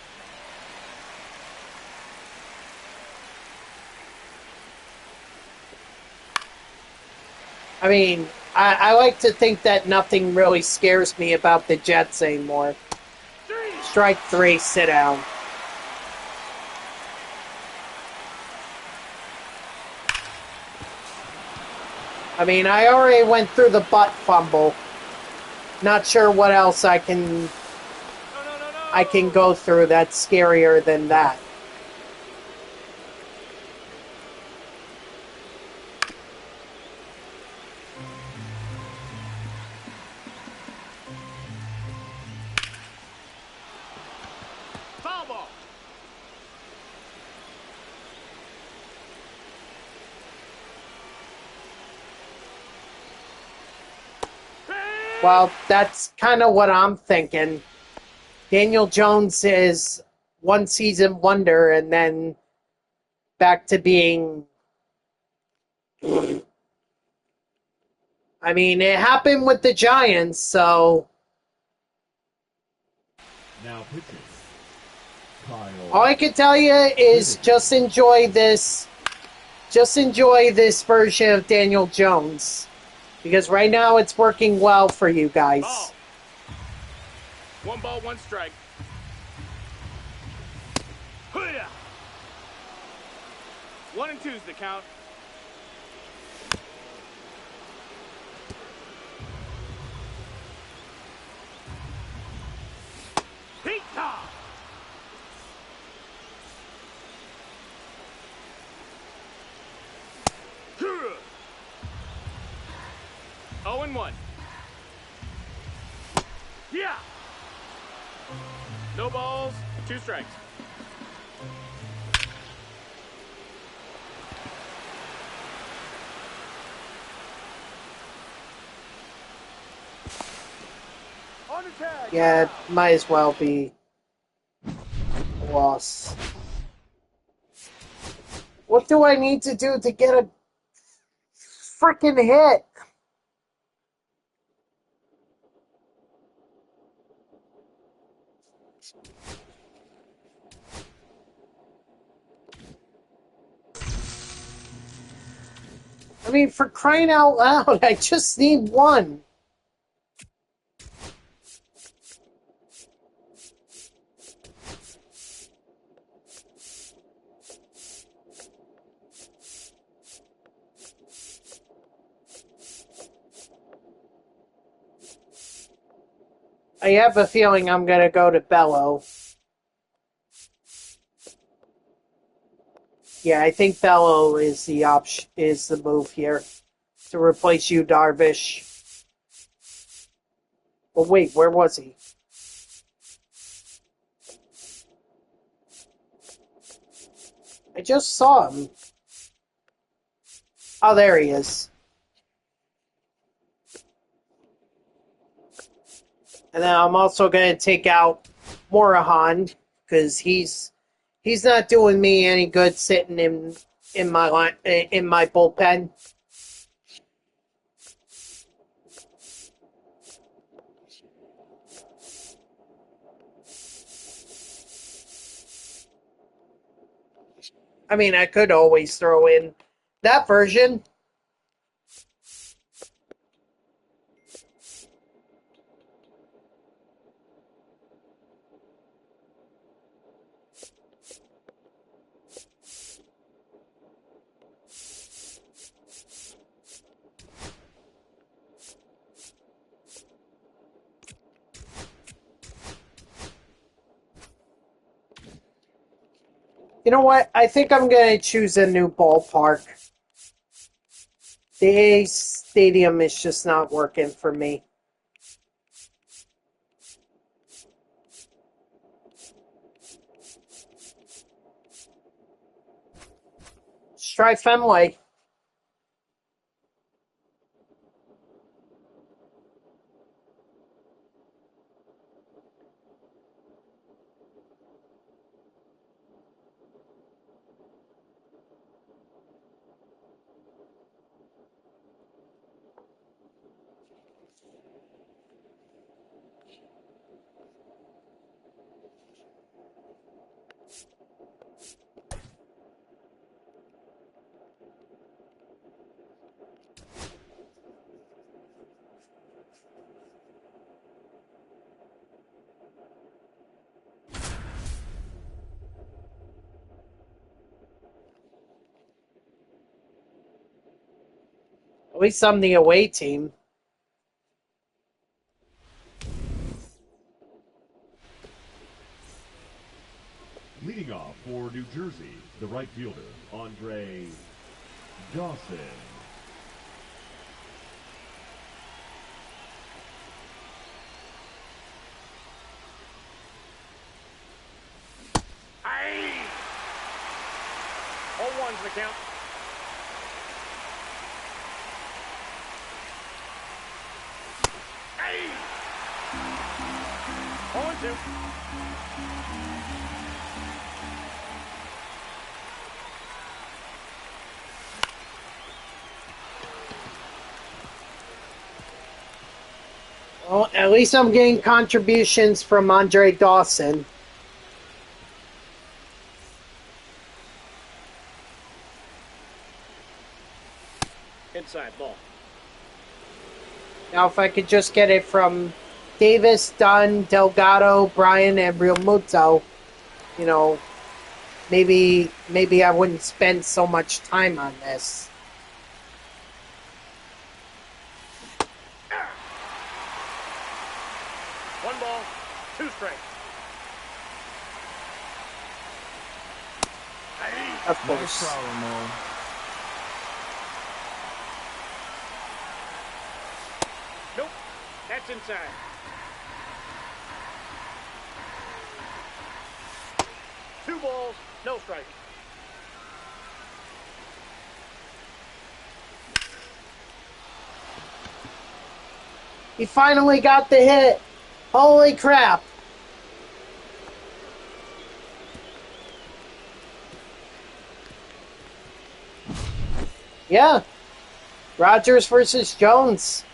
I mean, I like to think that nothing really scares me about the Jets anymore. Strike 3, sit down. I mean, I already went through the butt fumble. Not sure what else I can go through that's scarier than that. Foul ball. Well, that's kind of what I'm thinking. Daniel Jones is one season wonder and then back to being... I mean, it happened with the Giants, so... Now pitching. Kyle. All I can tell you is just enjoy this. Just enjoy this version of Daniel Jones. Because right now it's working well for you guys. Ball. 1 ball, 1 strike. Hoo-yah. 1 and 2's the count. Heat top. Hoo-yah. 0-1. Yeah. No balls, 2 strikes. On the tag. Yeah, it might as well be a loss. What do I need to do to get a freaking hit? I mean, for crying out loud, I just need 1. I have a feeling I'm going to go to Bello. Yeah, I think Bello is the option, is the move here to replace you, Darvish. Well, wait, where was he? I just saw him. Oh, there he is. And then I'm also going to take out Morahan because he's not doing me any good sitting in my bullpen. I mean, I could always throw in That version. You know what? I think I'm going to choose a new ballpark. The A Stadium is just not working for me. Let's try Fenway. At least I'm the away team. Leading off for New Jersey, the right fielder, Andre Dawson. Aye! 0-1's the count. Aye! 0-2. Well, at least I'm getting contributions from Andre Dawson. Inside ball. Now, if I could just get it from Davis, Dunn, Delgado, Bryan, and Real Muto, you know, maybe I wouldn't spend so much time on this. One ball, two strikes. Of course. Nice problem, Mo. Nope, that's inside. Two balls, no strikes. He finally got the hit. Holy crap. Yeah. Rogers versus Jones.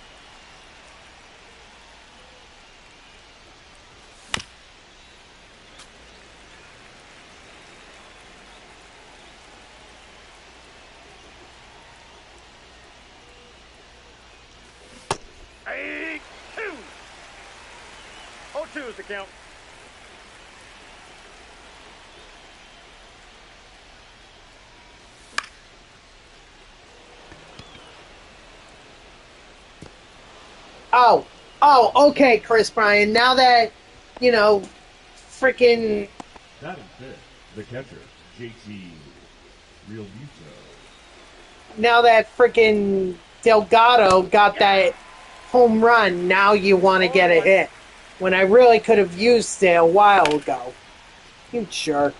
Hey, 2. 0-2 is the count. Oh, okay, Chris Bryan. Now that, you know, freaking... Batting fifth, the catcher, JT Realmuto. Now that freaking Delgado got that home run, now you want to get a hit. When I really could have used it a while ago. You jerk.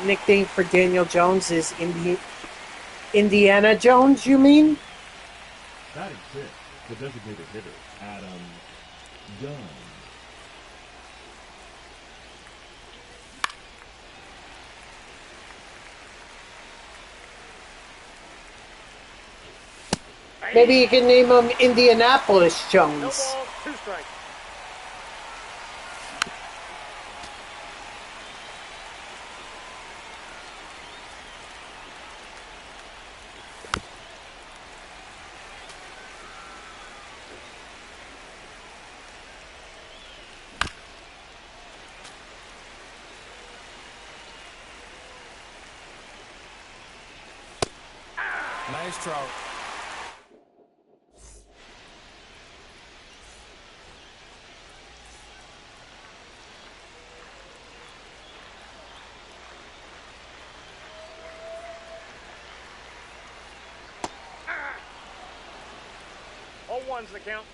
Nickname for Daniel Jones is Indiana Jones, you mean? Batting sixth, the designated hitter, Adam Dunn. Maybe you can name him Indianapolis No Jones. balls, two strikes. Nice trout. All ones the count.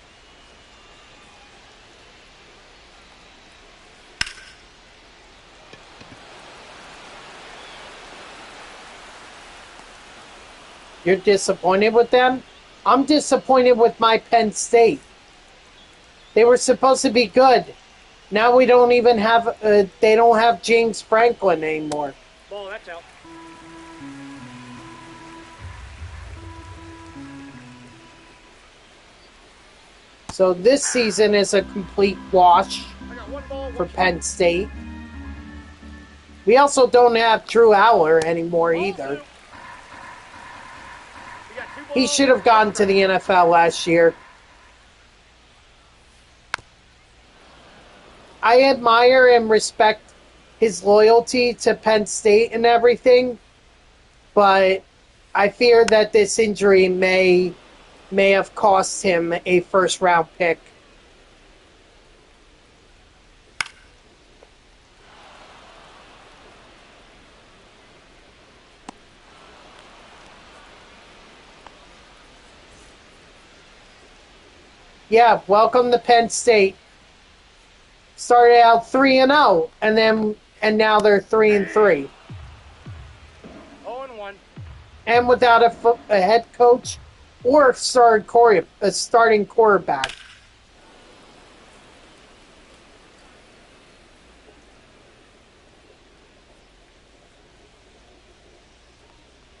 You're disappointed with them? I'm disappointed with my Penn State. They were supposed to be good. Now we don't even have, they don't have James Franklin anymore. Ball, that's out. So this season is a complete wash I got one ball, for one Penn State. We also don't have Drew Aller anymore either. He should have gone to the NFL last year. I admire and respect his loyalty to Penn State and everything, but I fear that this injury may have cost him a first-round pick. Yeah, welcome to Penn State. Started out 3-0, and now they're 3-3, 0-1. and without a head coach or a starting quarterback.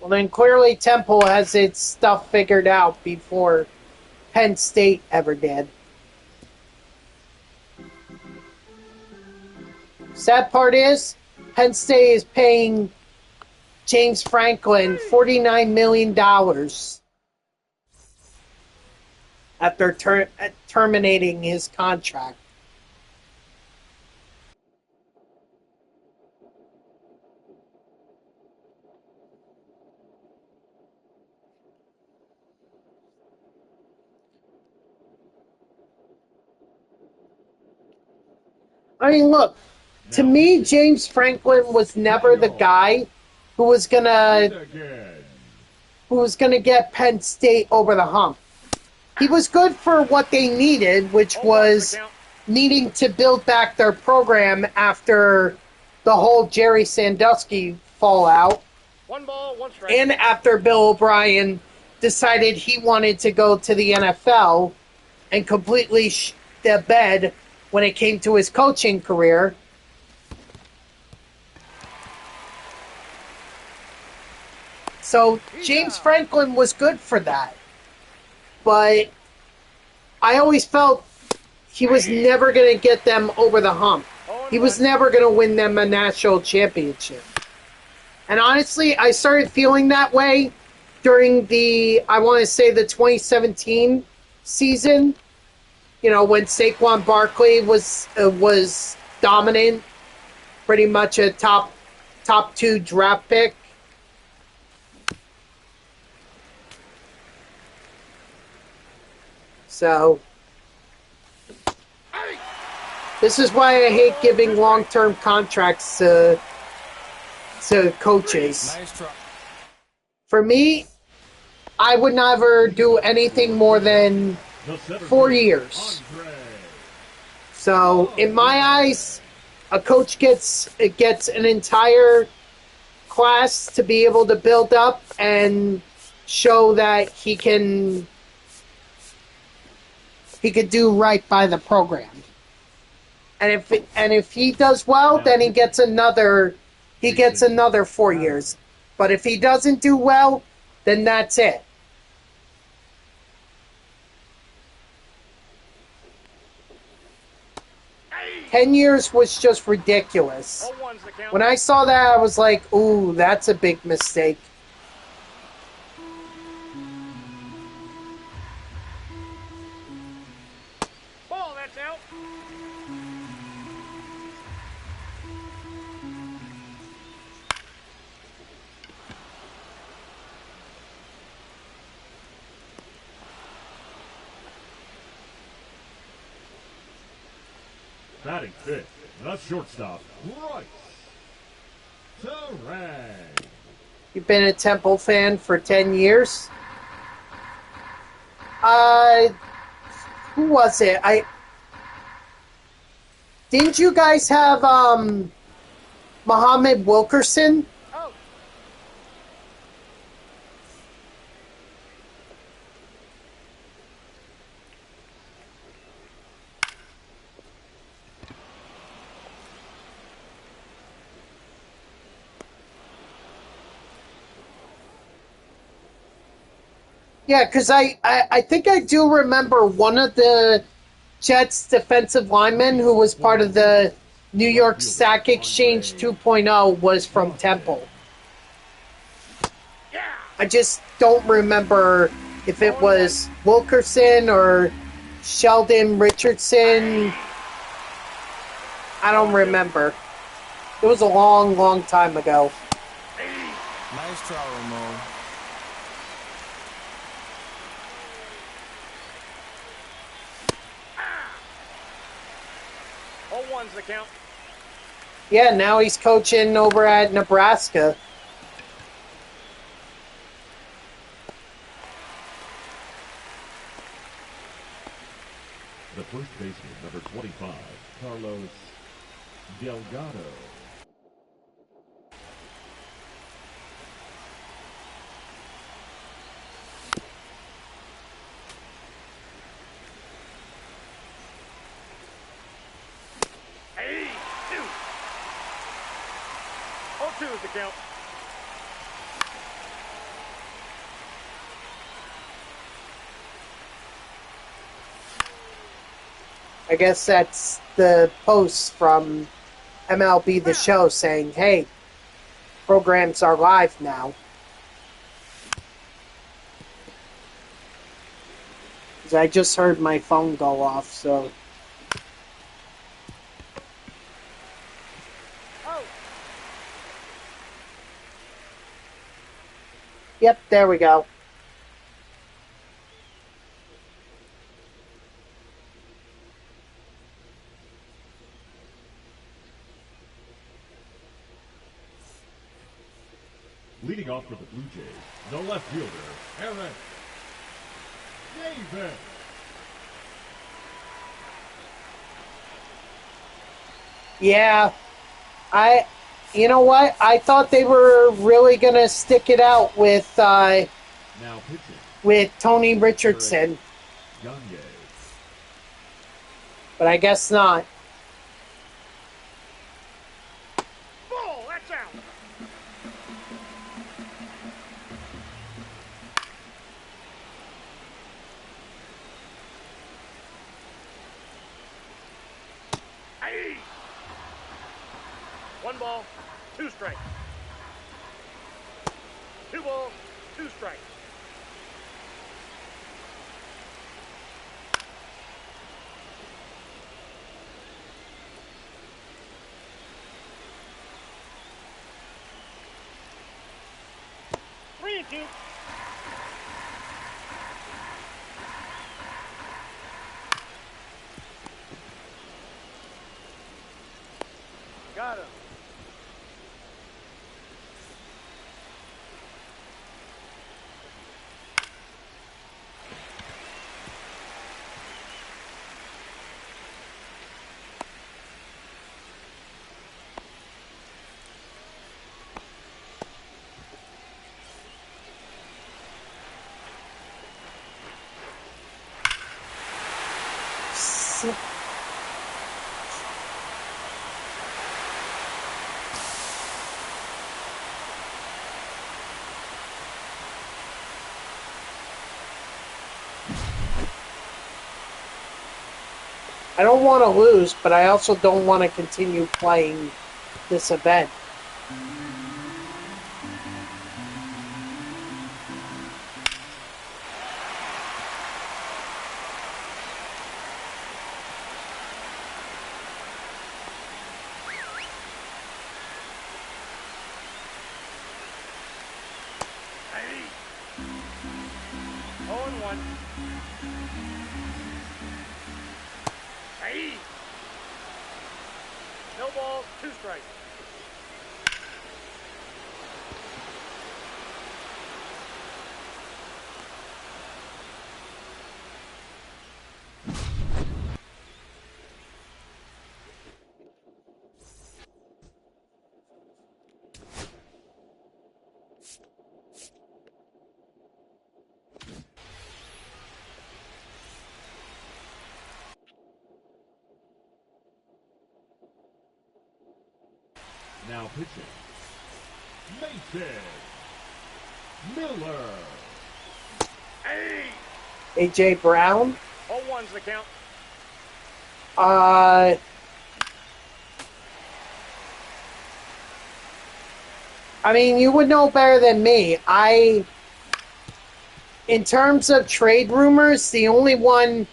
Well, then clearly Temple has its stuff figured out before Penn State ever did. Sad part is, Penn State is paying James Franklin $49 million after terminating his contract. I mean, look, to me, James Franklin was never the guy who was gonna get Penn State over the hump. He was good for what they needed, which was needing to build back their program after the whole Jerry Sandusky fallout. One ball, one strike. And after Bill O'Brien decided he wanted to go to the NFL and completely shit the bed when it came to his coaching career. So James Franklin was good for that. But I always felt he was never going to get them over the hump. He was never going to win them a national championship. And honestly, I started feeling that way during the 2017 season. You know, when Saquon Barkley was dominant, pretty much a top 2 draft pick. So, this is why I hate giving long-term contracts to coaches. For me, I would never do anything more than 4 years. So, in my eyes, a coach gets an entire class to be able to build up and show that he could do right by the program. And if he does well, then he gets another 4 years. But if he doesn't do well, then that's it. Hey. 10 years was just ridiculous. When I saw that, I was like, ooh, that's a big mistake. Ball, that's out. Batting fifth, the shortstop, Bryce Terang. You've been a Temple fan for 10 years? Who was it? Didn't you guys have, Muhammad Wilkerson? Oh. Yeah, because I think I do remember one of the Jets defensive linemen who was part of the New York Stock Exchange 2.0 was from Temple. I just don't remember if it was Wilkerson or Sheldon Richardson. I don't remember. It was a long, long time ago. Nice try, Ramon. All one's the count. Yeah, now he's coaching over at Nebraska. The first baseman, number 25, Carlos Delgado. Hey, 2. 0-2 is the count. I guess that's the post from MLB The Show saying, hey, programs are live now. 'Cause I just heard my phone go off, so... Oh. Yep, there we go. Leading off for the Blue Jays, the left fielder, Eric Davis. Yeah, you know what? I thought they were really gonna stick it out with Now pitching, Tony Richardson, Gagne. but I guess not. Ball, that's out. Hey. 1 ball, 2 strikes. 2 balls, 2 strikes. Three and 2. Got him. I don't want to lose, but I also don't want to continue playing this event. Hey. 0-1. Hey. No balls, 2 strikes. Now pitching, Mason Miller. Hey! AJ Brown. 0-1's the count. I mean, you would know better than me. In terms of trade rumors, the only one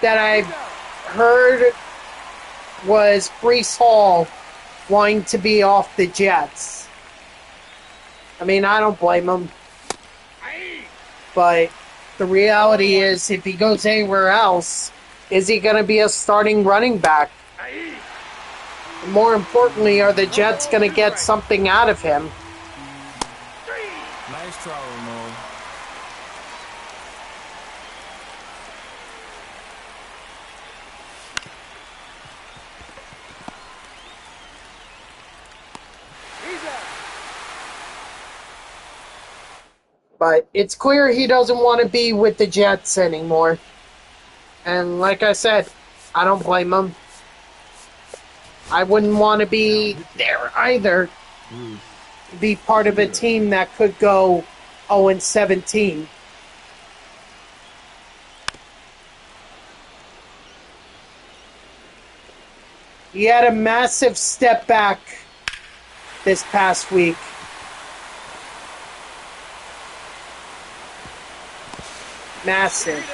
that I've heard was Breece Hall wanting to be off the Jets. I mean, I don't blame him. But the reality is, if he goes anywhere else, is he going to be a starting running back? More importantly, are the Jets going to get something out of him? Nice try, Ramon. But it's clear he doesn't want to be with the Jets anymore. And like I said, I don't blame him. I wouldn't want to be there either. Be part of a team that could go 0-17. He had a massive step back this past week. Massive.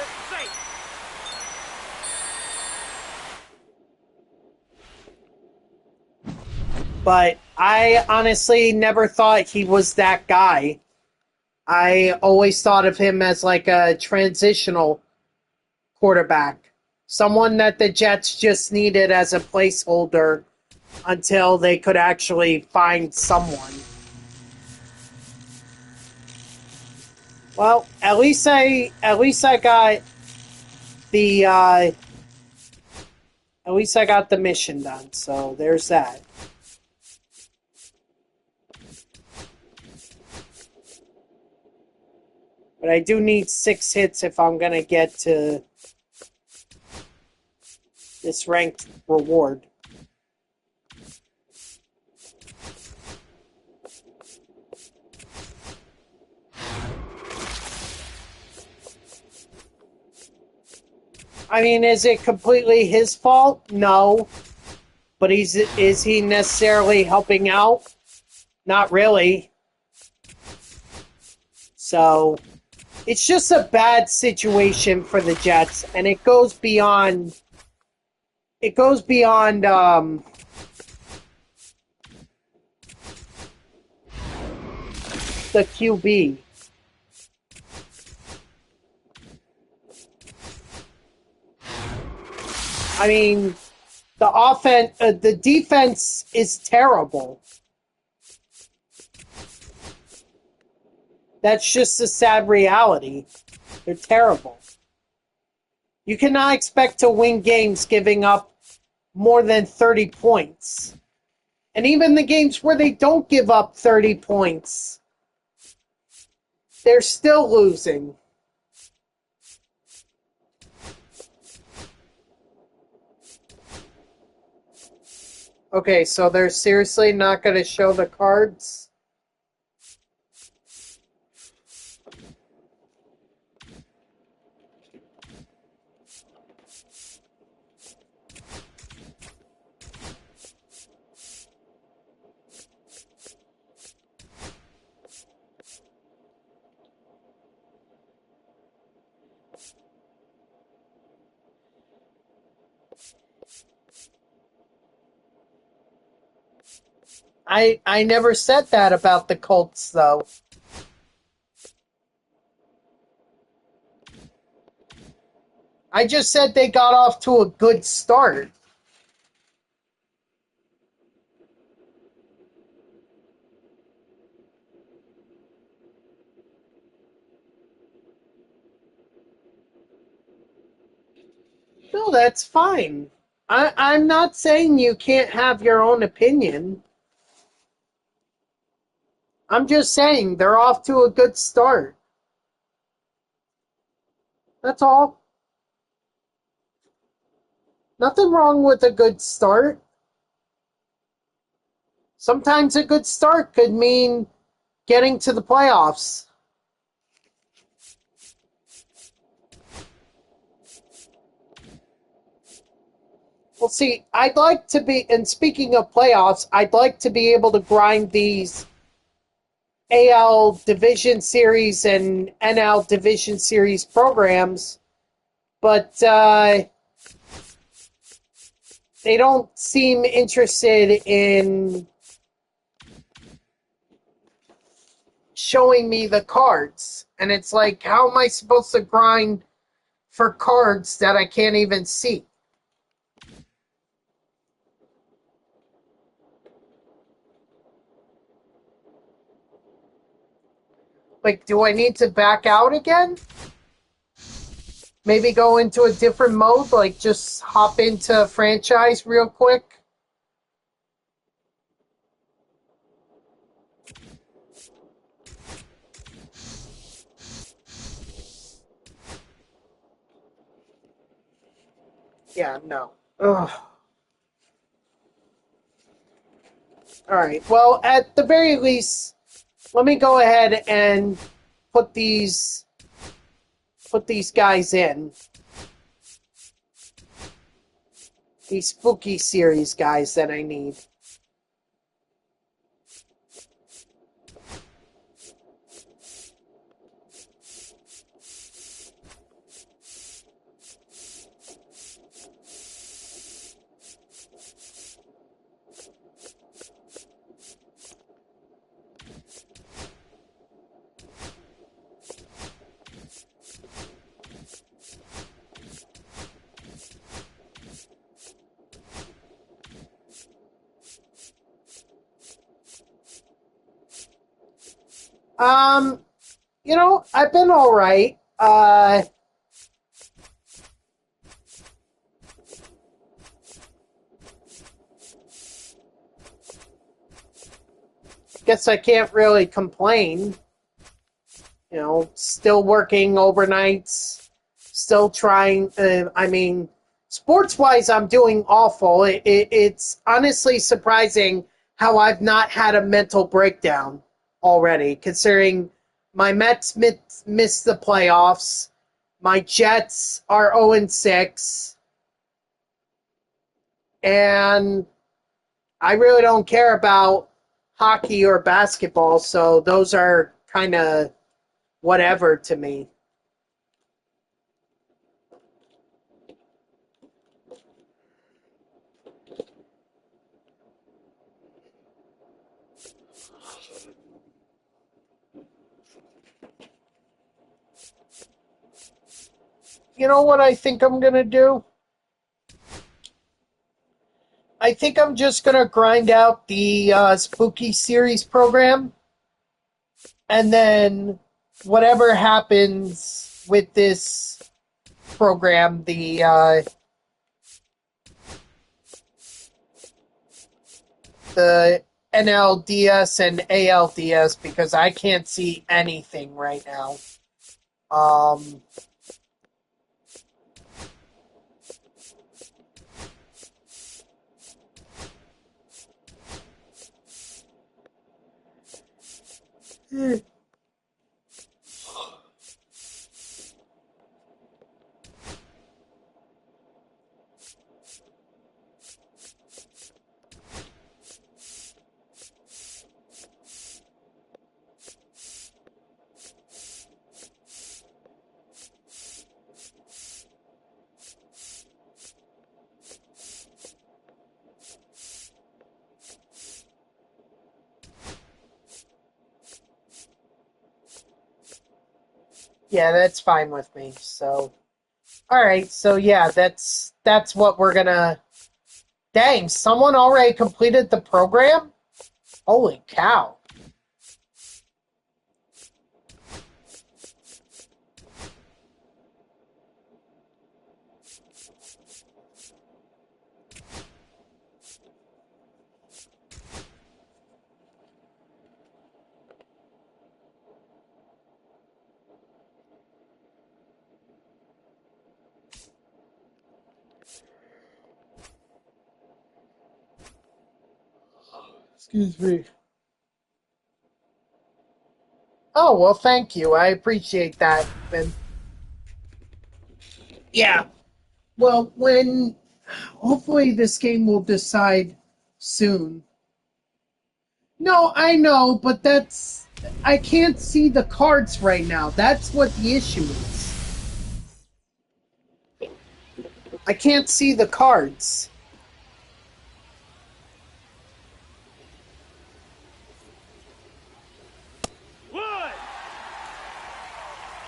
But I honestly never thought he was that guy. I always thought of him as like a transitional quarterback. Someone that the Jets just needed as a placeholder until they could actually find someone. Well, at least I got the mission done. So there's that. But I do need 6 hits if I'm gonna get to this ranked reward. I mean, is it completely his fault? No. But is he necessarily helping out? Not really. So, it's just a bad situation for the Jets, and it goes beyond the QB. I mean, the defense is terrible. That's just a sad reality. They're terrible. You cannot expect to win games giving up more than 30 points. And even the games where they don't give up 30 points, they're still losing. Okay, so they're seriously not going to show the cards? I never said that about the Colts, though. I just said they got off to a good start. No, that's fine. I'm not saying you can't have your own opinion. I'm just saying they're off to a good start. That's all. Nothing wrong with a good start. Sometimes a good start could mean getting to the playoffs. Well, see, I'd like to be, and speaking of playoffs, I'd like to be able to grind these AL Division Series and NL Division Series programs, but they don't seem interested in showing me the cards. And it's like, how am I supposed to grind for cards that I can't even see? Like, do I need to back out again? Maybe go into a different mode, like just hop into franchise real quick? Yeah, no. Ugh. Alright, well, at the very least, let me go ahead and put these guys in. These spooky series guys that I need. You know, I've been alright. Guess I can't really complain. You know, still working overnights, still trying. Sports-wise, I'm doing awful. It's honestly surprising how I've not had a mental breakdown already, considering my Mets missed the playoffs, my Jets are 0-6, and I really don't care about hockey or basketball, so those are kind of whatever to me. You know what I think I'm going to do? I think I'm just going to grind out the Spooky Series program, and then whatever happens with this program, the NLDS and ALDS, because I can't see anything right now. Yeah, that's fine with me. So, all right. So yeah, that's what we're gonna. Dang, someone already completed the program? Holy cow! Excuse me. Oh, well, thank you. I appreciate that, Ben. Yeah. Well, hopefully this game will decide soon. No, I know, but I can't see the cards right now. That's what the issue is. I can't see the cards.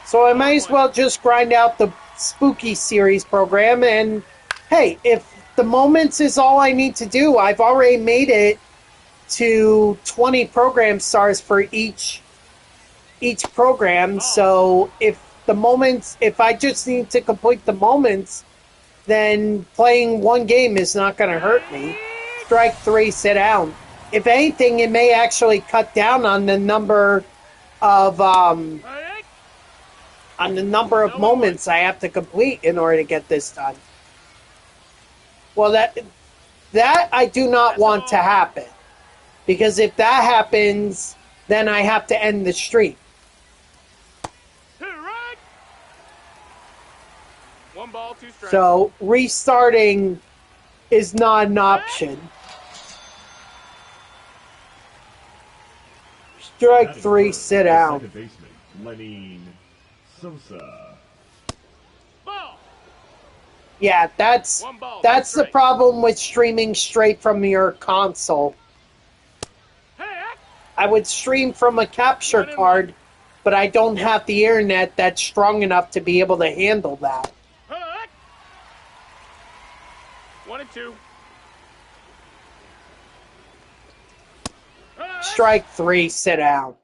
So I might as well just grind out the Spooky Series program, and hey, if the moments is all I need to do, I've already made it to 20 program stars for each program. So if I just need to complete the moments, then playing one game is not going to hurt me. Strike 3, sit down. If anything, it may actually cut down on the number of moments I have to complete in order to get this done. Well, that I do not want to happen, because if that happens, then I have to end the stream. One ball, two strikes. So restarting is not an option. Strike 3, sit down. Second baseman, Lenny Sosa. Ball. Yeah, that's the problem with streaming straight from your console. I would stream from a capture card, but I don't have the internet that's strong enough to be able to handle that. 1-2. Strike 3, sit down.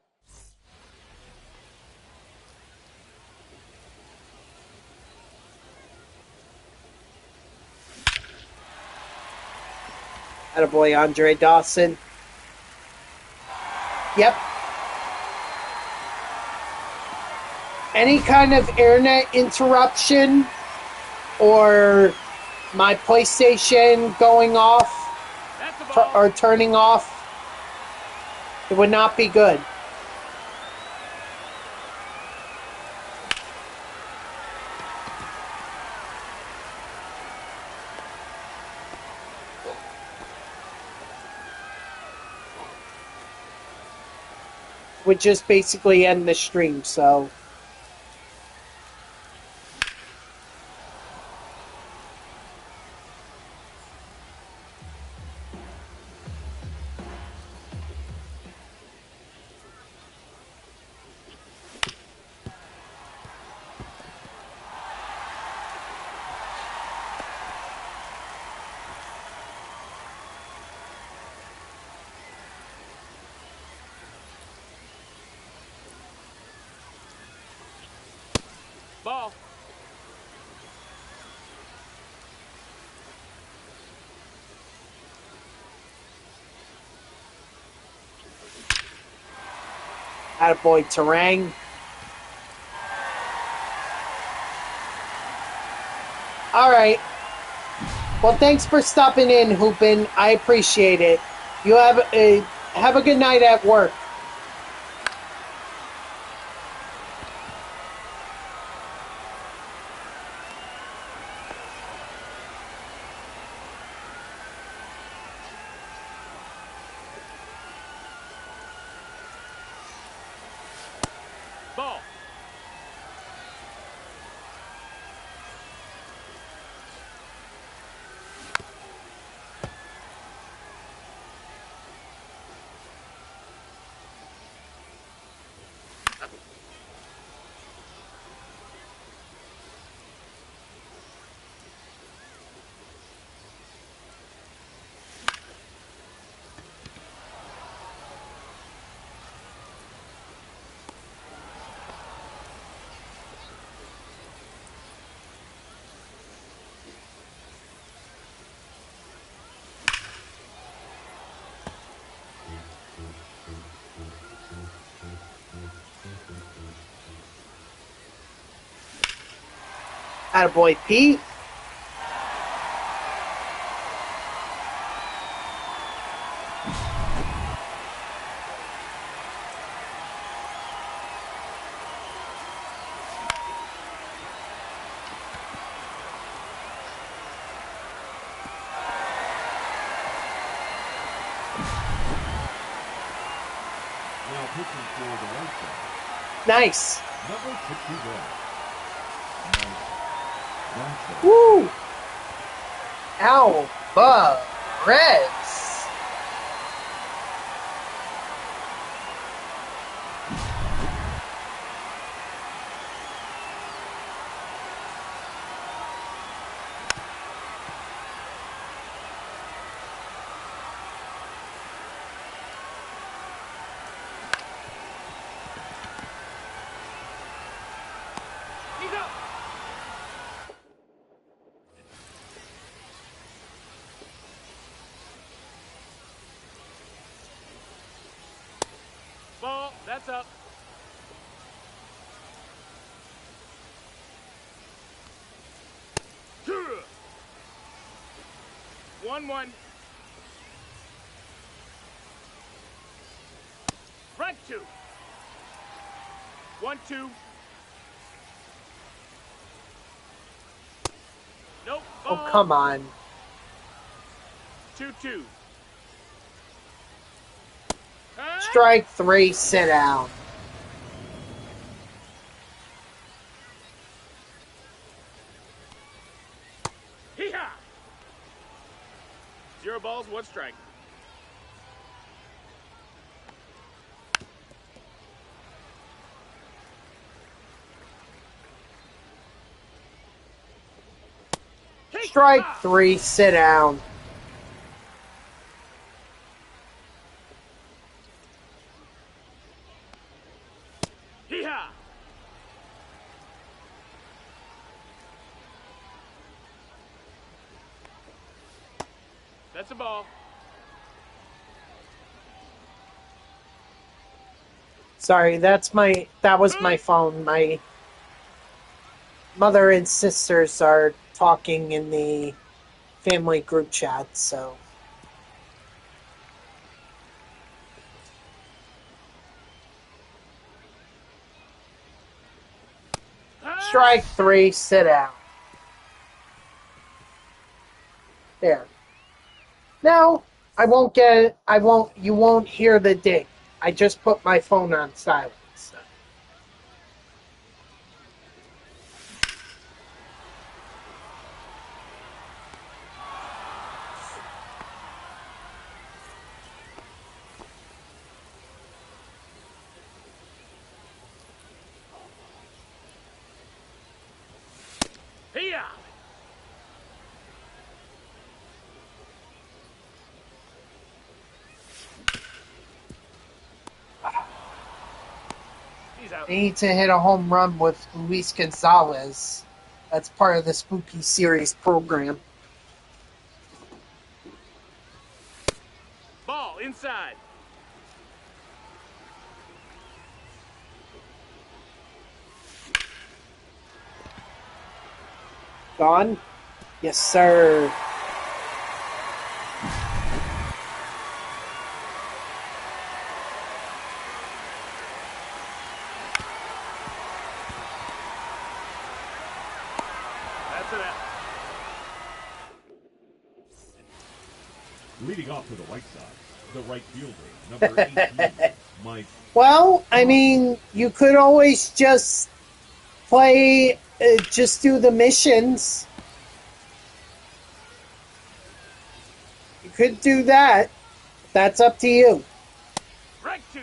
Attaboy, Andre Dawson. Yep. Any kind of internet interruption or my PlayStation going off or turning off, it would not be good. Would just basically end the stream, so... Ball. Attaboy, Terang. Alright. Well, thanks for stopping in, Hoopin. I appreciate it. You have a good night at work. Ball. Attaboy, Pete. Now pitching for the White Sox, Nice. number 61. Mike Woo! Alvarez. He's up. Ball. That's up. Two. 1-1. Strike 2. 1-2. Nope. Oh, Ball. come on. 2-2. Strike 3, sit down. Hee-haw! 0 balls, 1 strike. Strike 3, sit down. Hee-haw! That's a ball. Sorry, that was my phone. My mother and sisters are talking in the family group chat, so. Strike 3, sit down. There. Now, you won't hear the ding. I just put my phone on silent. So. Hee-haw! He's out. They need to hit a home run with Luis Gonzalez. That's part of the Spooky Series program. Ball inside. Gone? Yes, sir. That's it out. Leading off for the White Sox, the right fielder, number 18, Mike. Well, I mean, you could always just play, just do the missions. You could do that. That's up to you. Strike 2.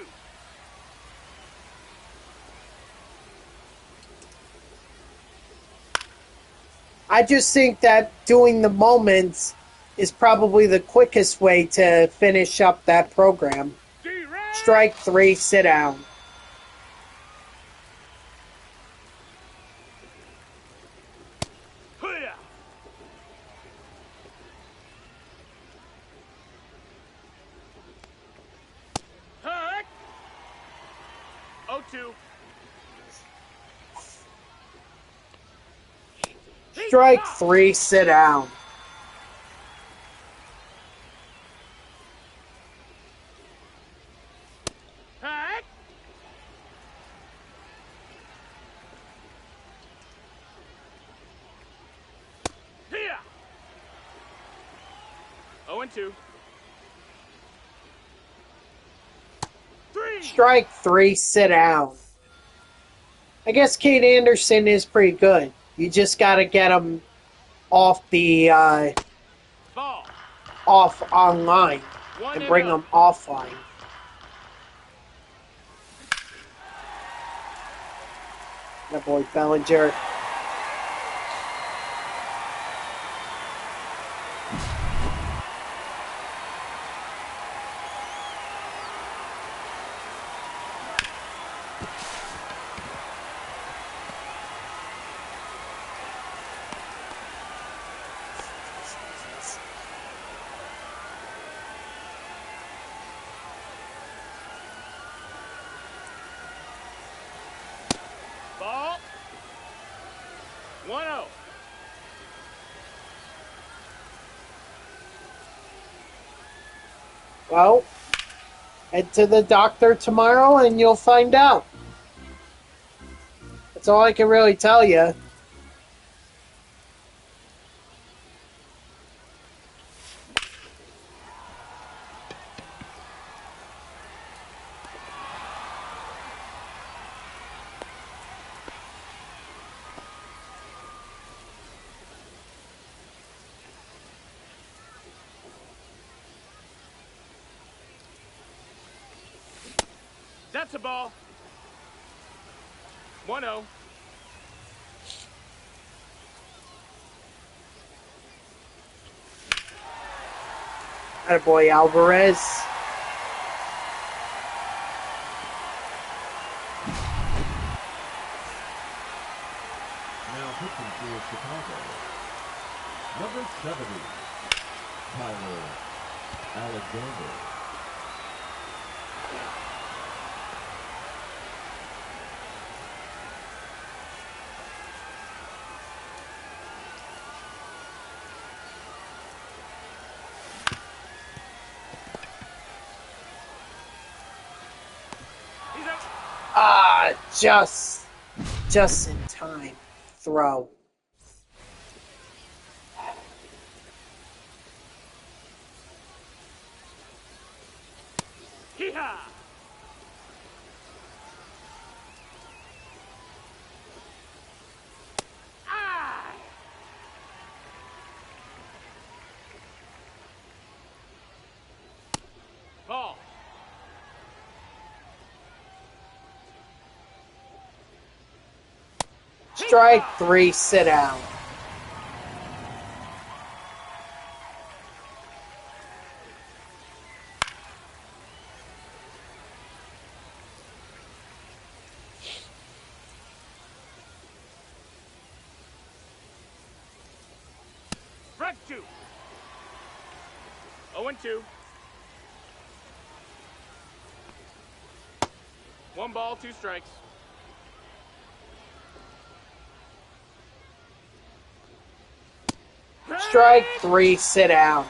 I just think that doing the moments is probably the quickest way to finish up that program. Strike 3, sit down. Hoo-yah! Heck! 0-2. Strike 3, sit down. Heck! Here! 0-2. 3 Strike 3, sit down. I guess Kate Anderson is pretty good. You just got to get him off the Ball. off online One and and bring oh. him offline. That boy Bellinger. Ball. 1-0. Well, head to the doctor tomorrow and you'll find out. That's all I can really tell you. That's a ball. 1-0. Attaboy Alvarez. Now pitching for Chicago, number 70, Tyler Alexander. He's out. Ah, just in time. Throw. Hee-haw. Ah. Ball. Strike 3, sit down. Strike 2. 0-2. 1 ball, 2 strikes. Strike 3, sit down.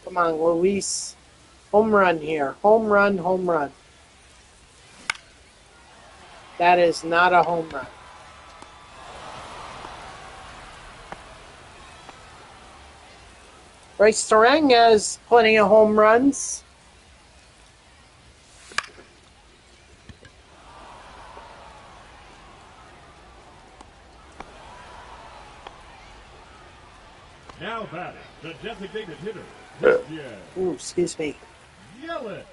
Come on, Luis. Home run here. Home run, home run. That is not a home run. Bryce Terang has plenty of home runs. Now batting, the designated hitter, Christian Ooh, excuse me. Yelich.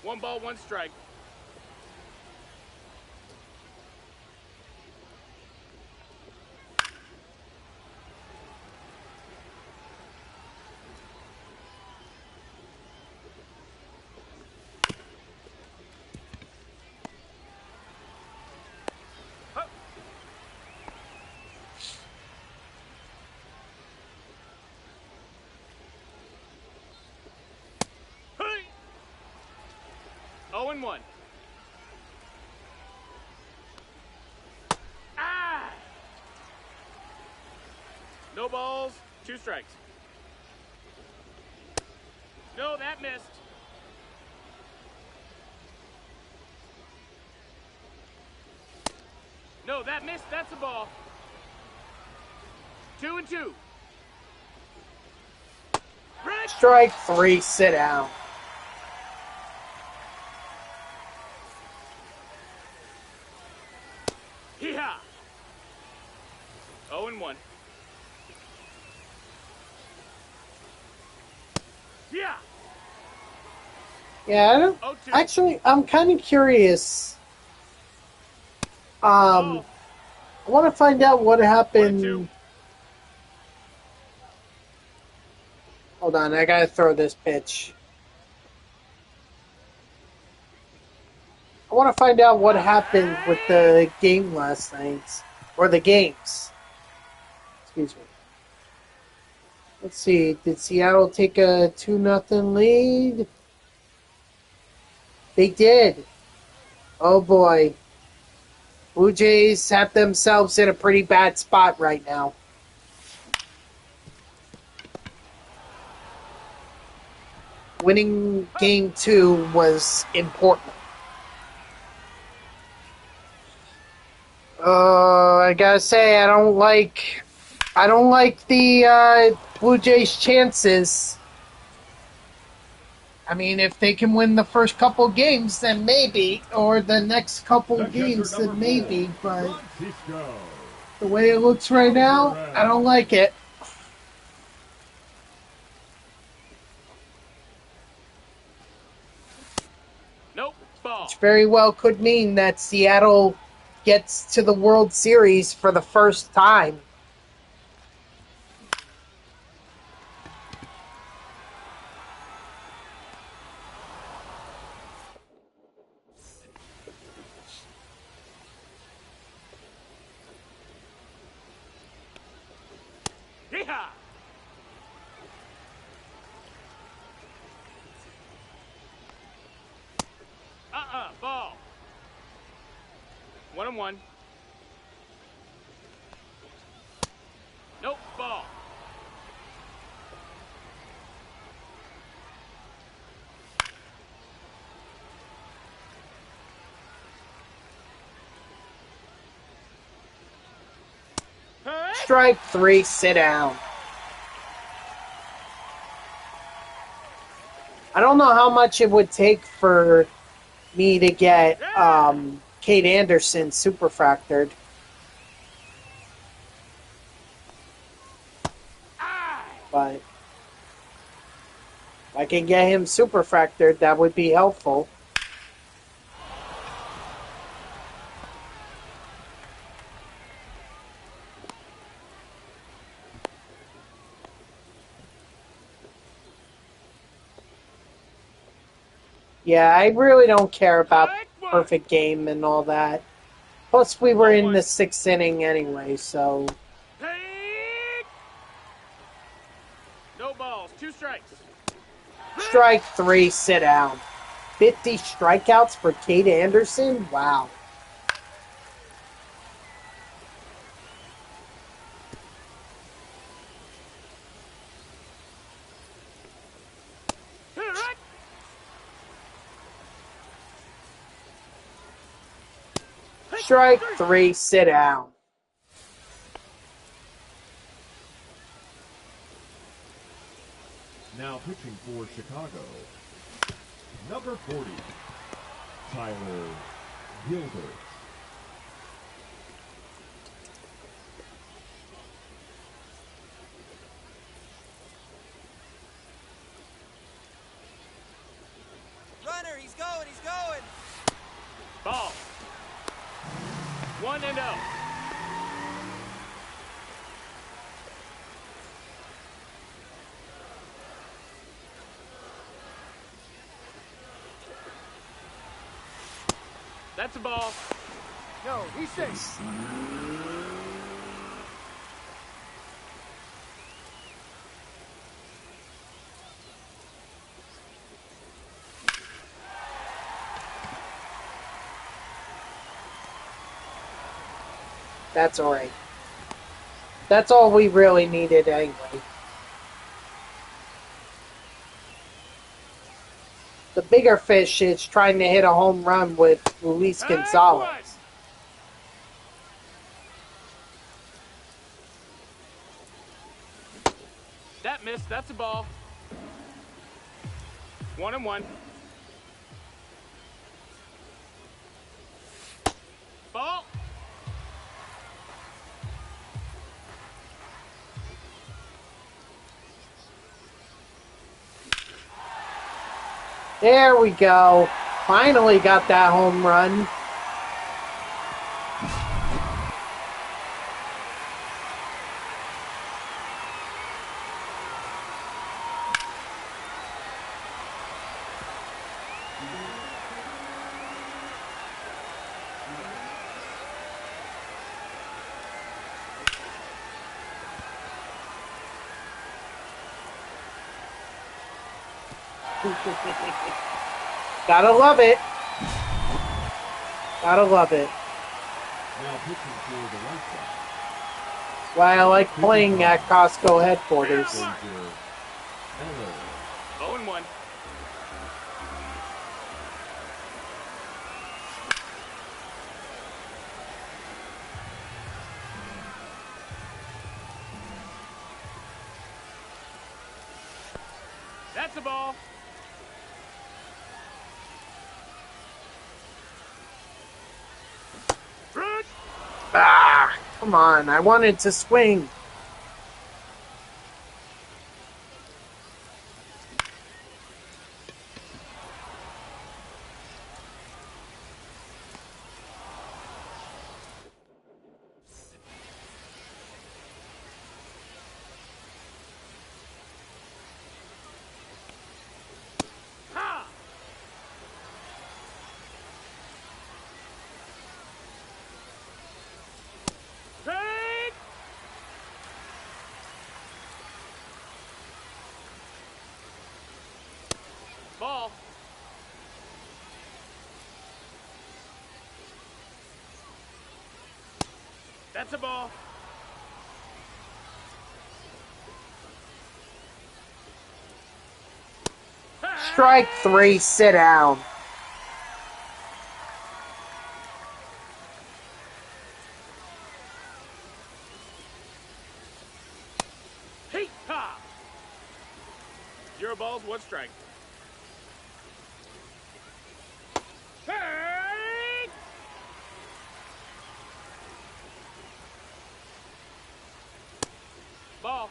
1 ball, 1 strike. Hey! 0-1. Ah! No balls, 2 strikes. No, that missed. No, that missed. That's a ball. 2-2. Strike 3, sit down. Hee-haw. 0-1. Yeah. Yeah, I don't, 0-2. actually, I'm kind of curious. I want to find out what 1-2. happened. Hold on, I gotta throw this pitch. I want to find out what happened with the game last night. Or the games. Excuse me. Let's see. Did Seattle take a 2-0 lead? They did. Oh boy. Blue Jays have themselves in a pretty bad spot right now. Winning game 2 was important. I gotta say, I don't like the Blue Jays' chances. I mean, if they can win the first couple games, then maybe, or the next couple games, then maybe. But the way it looks right now, I don't like it. Nope. Ball. Which very well could mean that Seattle gets to the World Series for the first time. Hee-haw. Ball. 1-1. Nope. Ball. Hey! Strike 3, sit down. I don't know how much it would take for me to get Kate Anderson superfractored. But if I can get him superfractored, that would be helpful. Yeah, I really don't care about perfect game and all that. Plus, we were in the 6th inning anyway, so... Hey! No balls. 2 strikes. Strike 3, sit down. 50 strikeouts for Kate Anderson? Wow. Strike 3, sit down. Now pitching for Chicago, number 40, Tyler Gilbert. Runner, he's going, he's going. Ball. 1-0. That's a ball. No, he's safe. That's all right. That's all we really needed anyway. The bigger fish is trying to hit a home run with Luis Gonzalez. That missed. That's a ball. 1-1. Ball. There we go. Finally got that home run. Gotta love it. Gotta love it. Now pitching for the right side. Why I like playing at Costco headquarters. Major Eller. 0-1. That's a ball. Ah, come on. I wanted to swing. Ball. That's a ball. Strike 3, sit down. Hey, ha! 0 balls, 1 strike. Hey! Ball.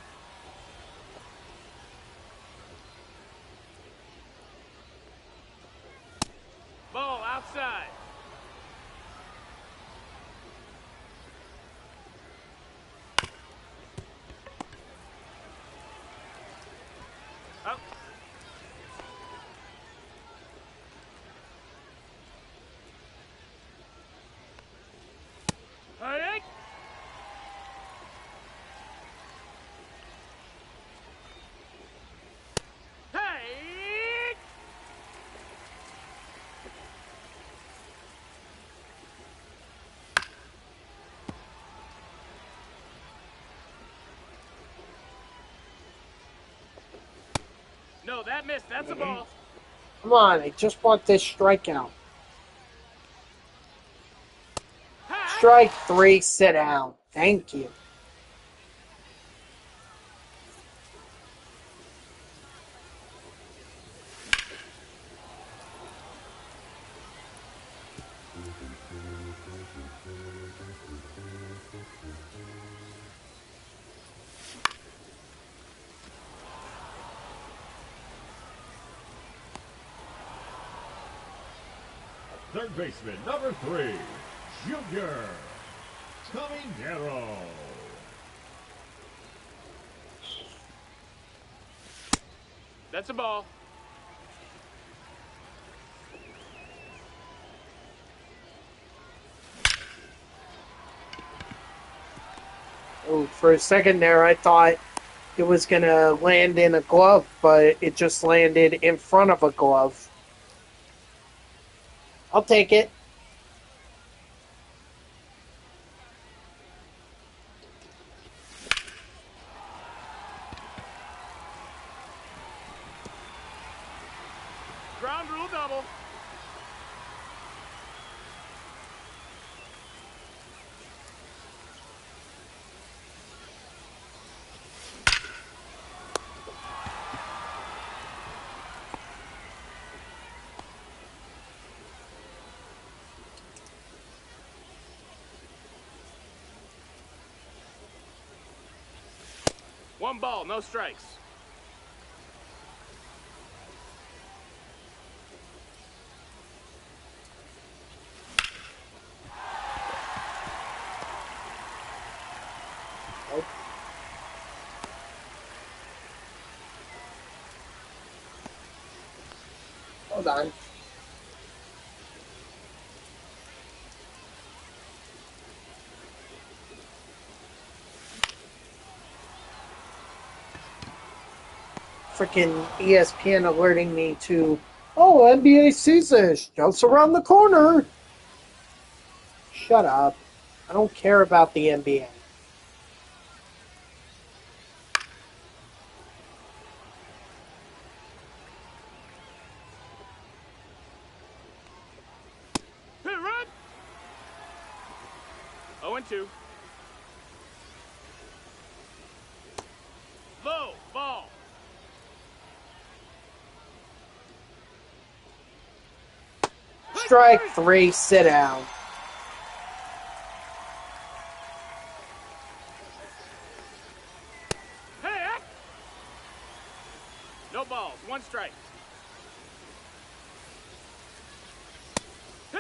Ball outside. Up. Hey! Hey! No, that missed. That's a ball. Come on, I just want this strikeout. Strike 3, sit down. Thank you. Third baseman, number 3, Junior Caminero. That's a ball. Oh, for a second there, I thought it was going to land in a glove, but it just landed in front of a glove. I'll take it. Ground rule double. One ball, no strikes. Hold on. Freaking ESPN alerting me to, oh, NBA season just around the corner. Shut up. I don't care about the NBA. Hit run. 0-2. Low ball. Strike 3, sit down. Hey, no balls, one strike. Hey,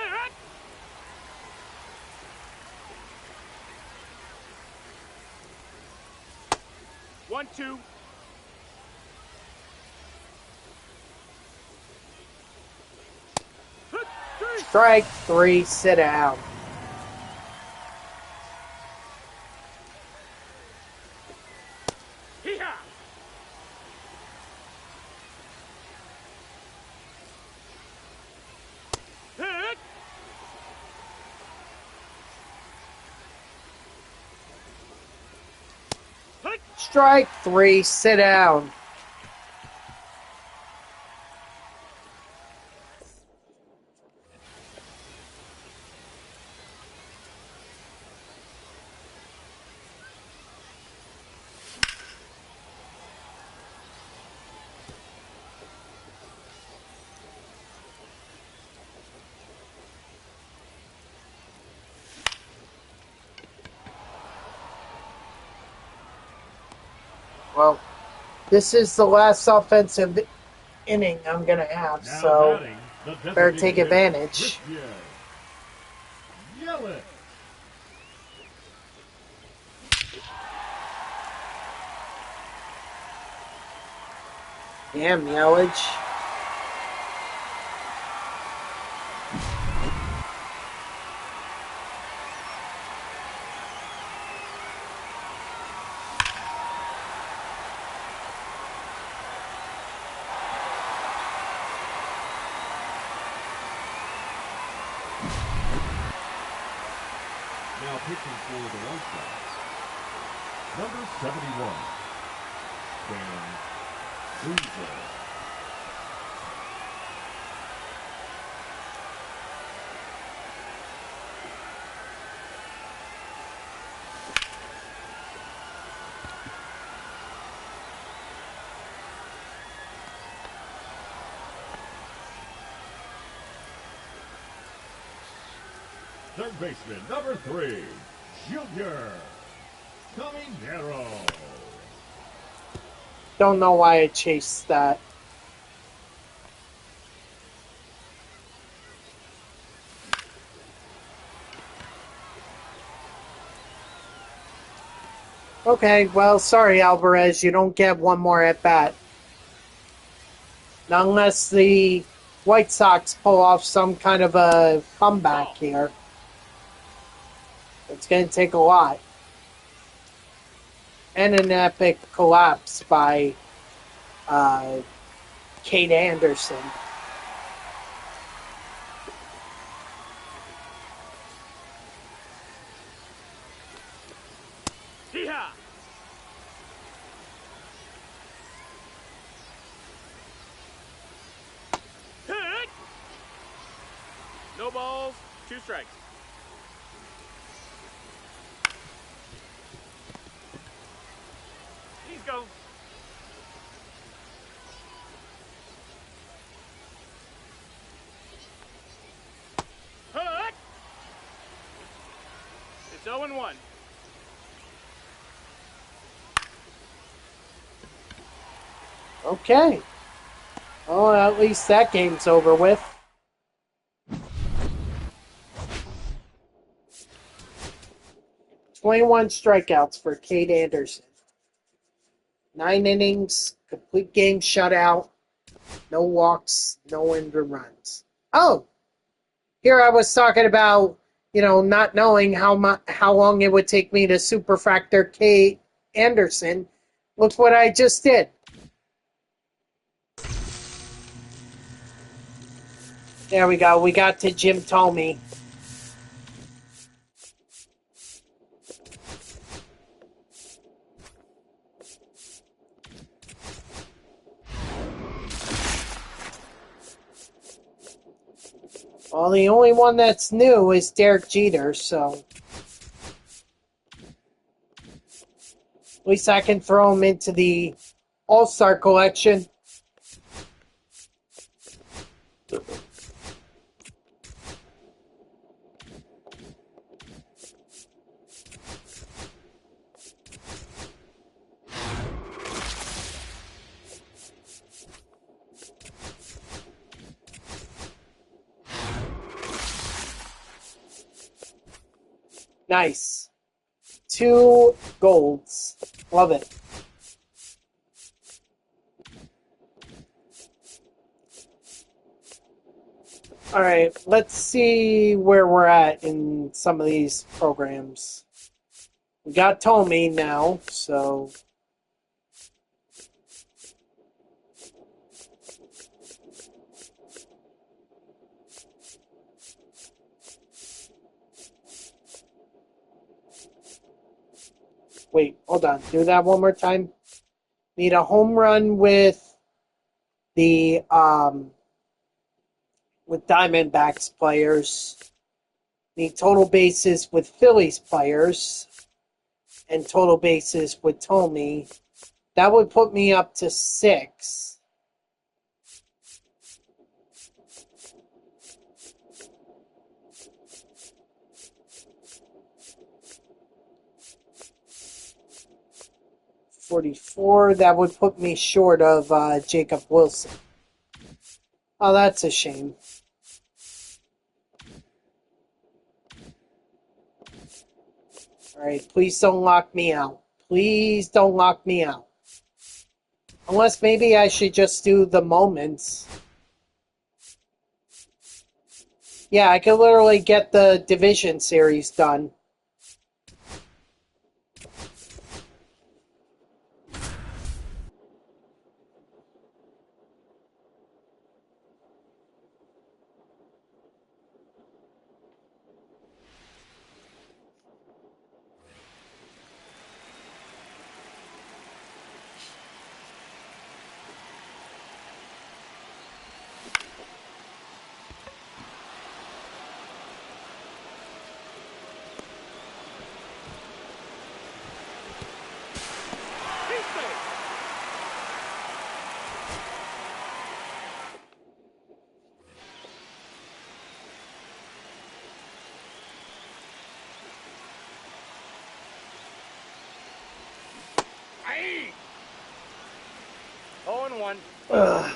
1-2. Strike 3, sit down. Hee-haw. Hit. Hit. Strike 3, sit down. Well, this is the last offensive inning I'm going to have, Now so batting, the better take designated hitter, advantage. Christian Yelich. Damn, Yelich. Now pitching for the White Sox, number 71, Dan Weezer. Third baseman, number 3, Junior Caminero. Don't know why I chased that. Okay, well, sorry, Alvarez. You don't get one more at bat. Not unless the White Sox pull off some kind of a comeback here. It's going to take a lot. And an epic collapse by Kate Anderson. Hee-haw! Hit! No balls, 2 strikes. He's go. Hit! It's 0-1. Okay. Well, at least that game's over with. "21 strikeouts for Kate Anderson. 9 innings, complete game shutout, no walks, no earned runs." Oh, here I was talking about, not knowing how long it would take me to superfractor Kate Anderson. Look what I just did. There we go. We got to Jim Tomey. Well, the only one that's new is Derek Jeter, so at least I can throw him into the All-Star collection. Nice. 2 golds. Love it. All right, let's see where we're at in some of these programs. We got Tommy now, so wait, hold on. Do that one more time. Need a home run with the with Diamondbacks players. Need total bases with Phillies players and total bases with Tommy. That would put me up to 6. $44. That would put me short of Jacob Wilson. Oh, that's a shame. All right, please don't lock me out. Please don't lock me out. Unless maybe I should just do the moments. Yeah, I could literally get the division series done. Aye! 0-1. Ugh.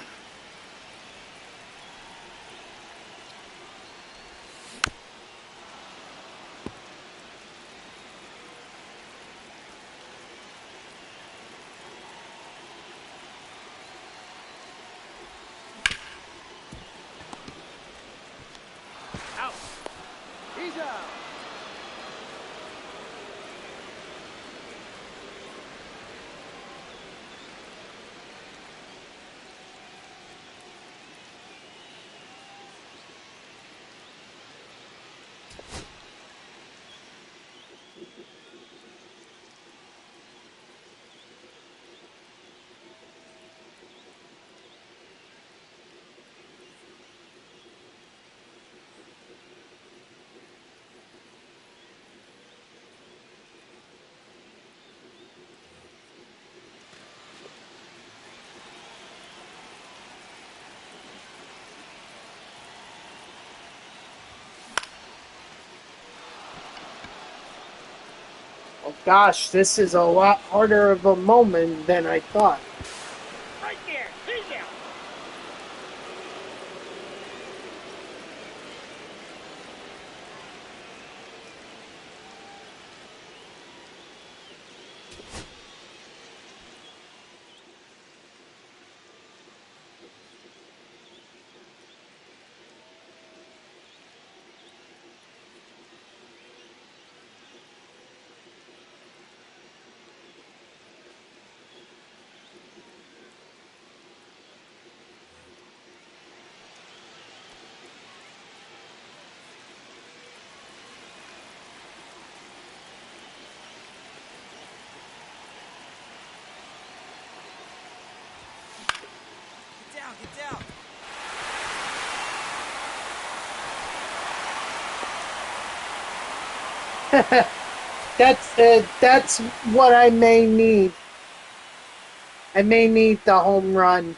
He's out. Oh gosh, this is a lot harder of a moment than I thought. Right there. He's out. Get down, get down. That's what I may need. I may need the home run.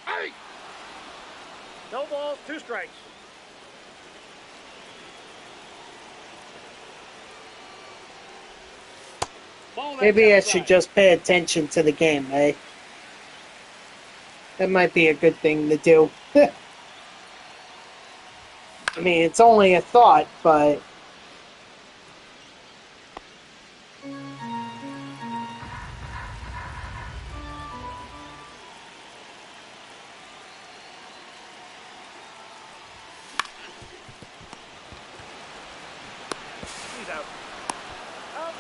Hey! No balls, 2 strikes. Ball that's Maybe I outside. should just pay attention to the game, eh? That might be a good thing to do. I mean, it's only a thought, but... He's out. Out.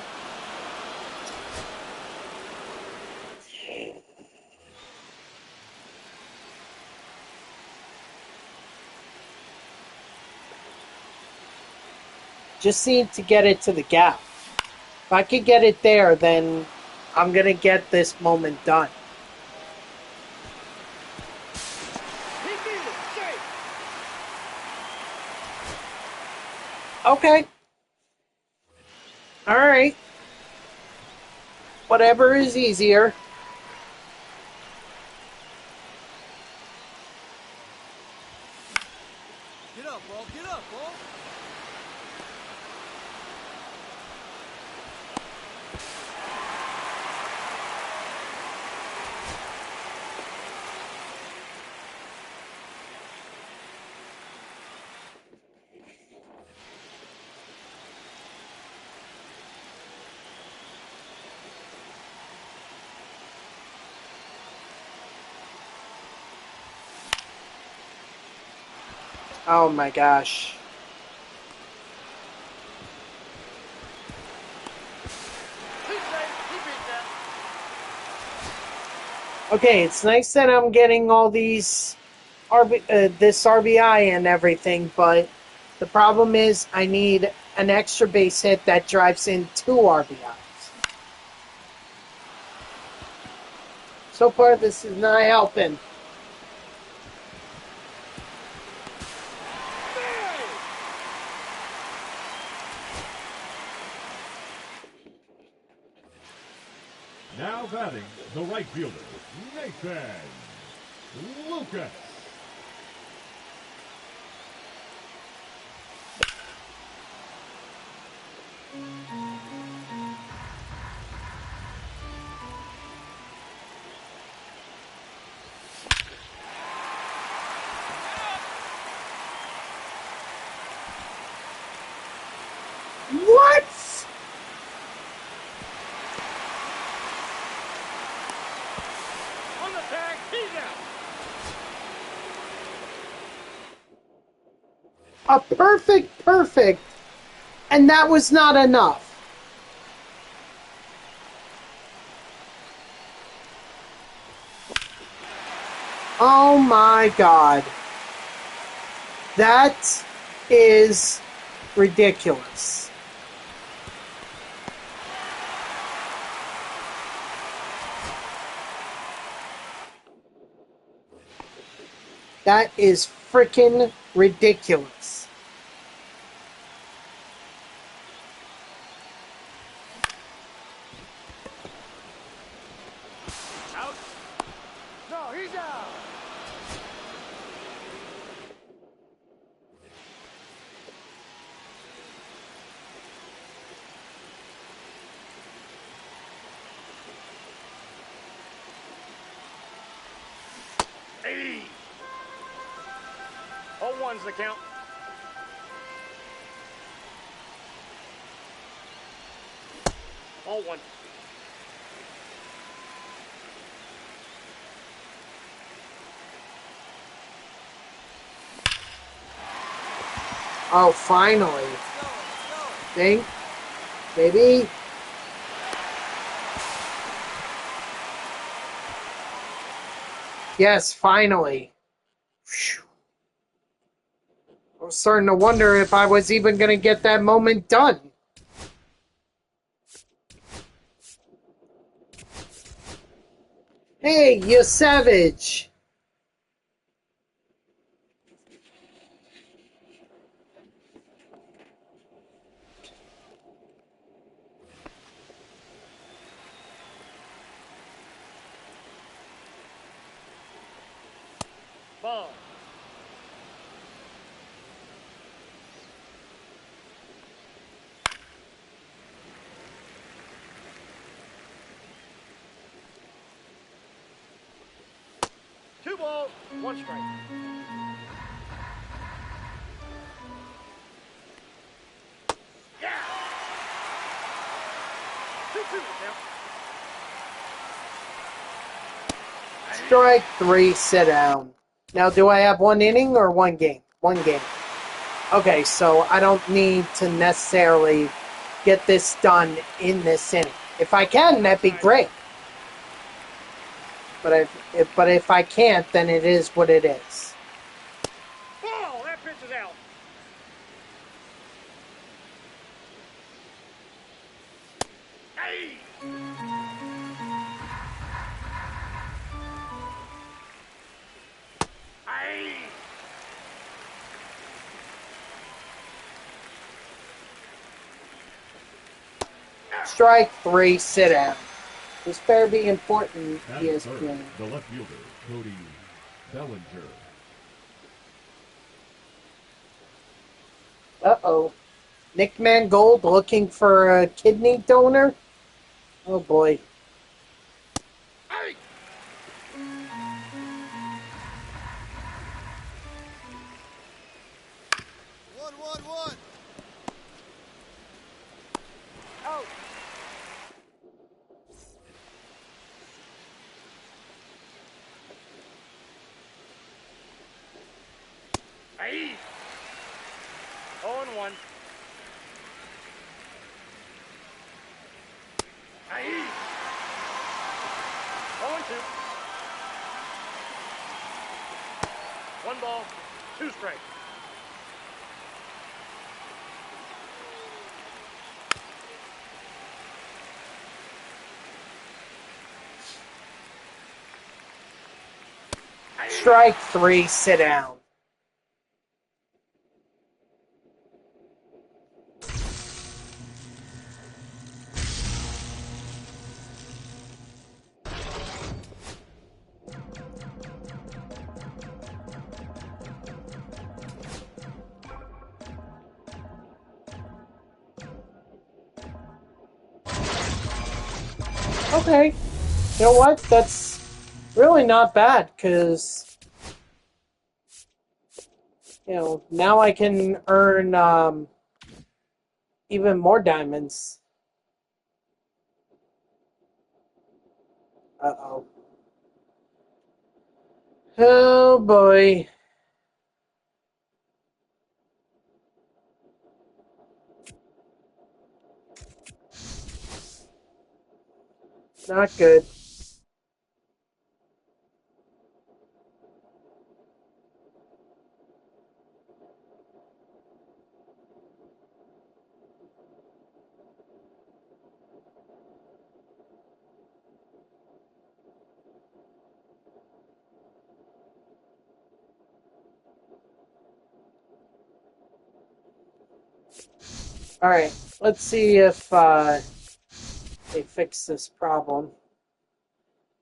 Just need to get it to the gap. If I could get it there, then I'm gonna get this moment done. He beat it. Safe. Okay. Alright. Whatever is easier. Get up, ball, get up, ball. Oh my gosh. He's safe. He beat that. Okay, it's nice that I'm getting all these this RBI and everything, but the problem is I need an extra base hit that drives in 2 RBIs. So far, this is not helping. Now batting, the right fielder, Nathan Lucas. What? On the tag, he's out. A perfect, and that was not enough. Oh my God. That is ridiculous. That is freaking ridiculous. Out. No, he's out. Hey. 0-1's the count. All one. Oh, finally. Let's go. Think, baby. Yes, finally. Phew. I was starting to wonder if I was even going to get that moment done. Hey, you savage. Ball. Two balls, one strike. Yeah. 2-2 now. Strike three, sit down. Now, do I have one inning or one game? One game. Okay, so I don't need to necessarily get this done in this inning. If I can, that'd be great. But if I can't, then it is what it is. Ball, that pitch is out. Hey. Hey. Strike three, sit down. This better be important, Batting third, ESPN. the left fielder, Cody Bellinger. Uh-oh. Nick Mangold looking for a kidney donor? Oh, boy. Hey. 1-1-1. Out. Hey. 0-1. Hey. 0-2. One ball, two strikes. Strike three, sit down. Okay. You know what? That's really not bad, because, now I can earn even more diamonds. Uh-oh. Oh, boy. Not good. Alright, let's see if they fix this problem.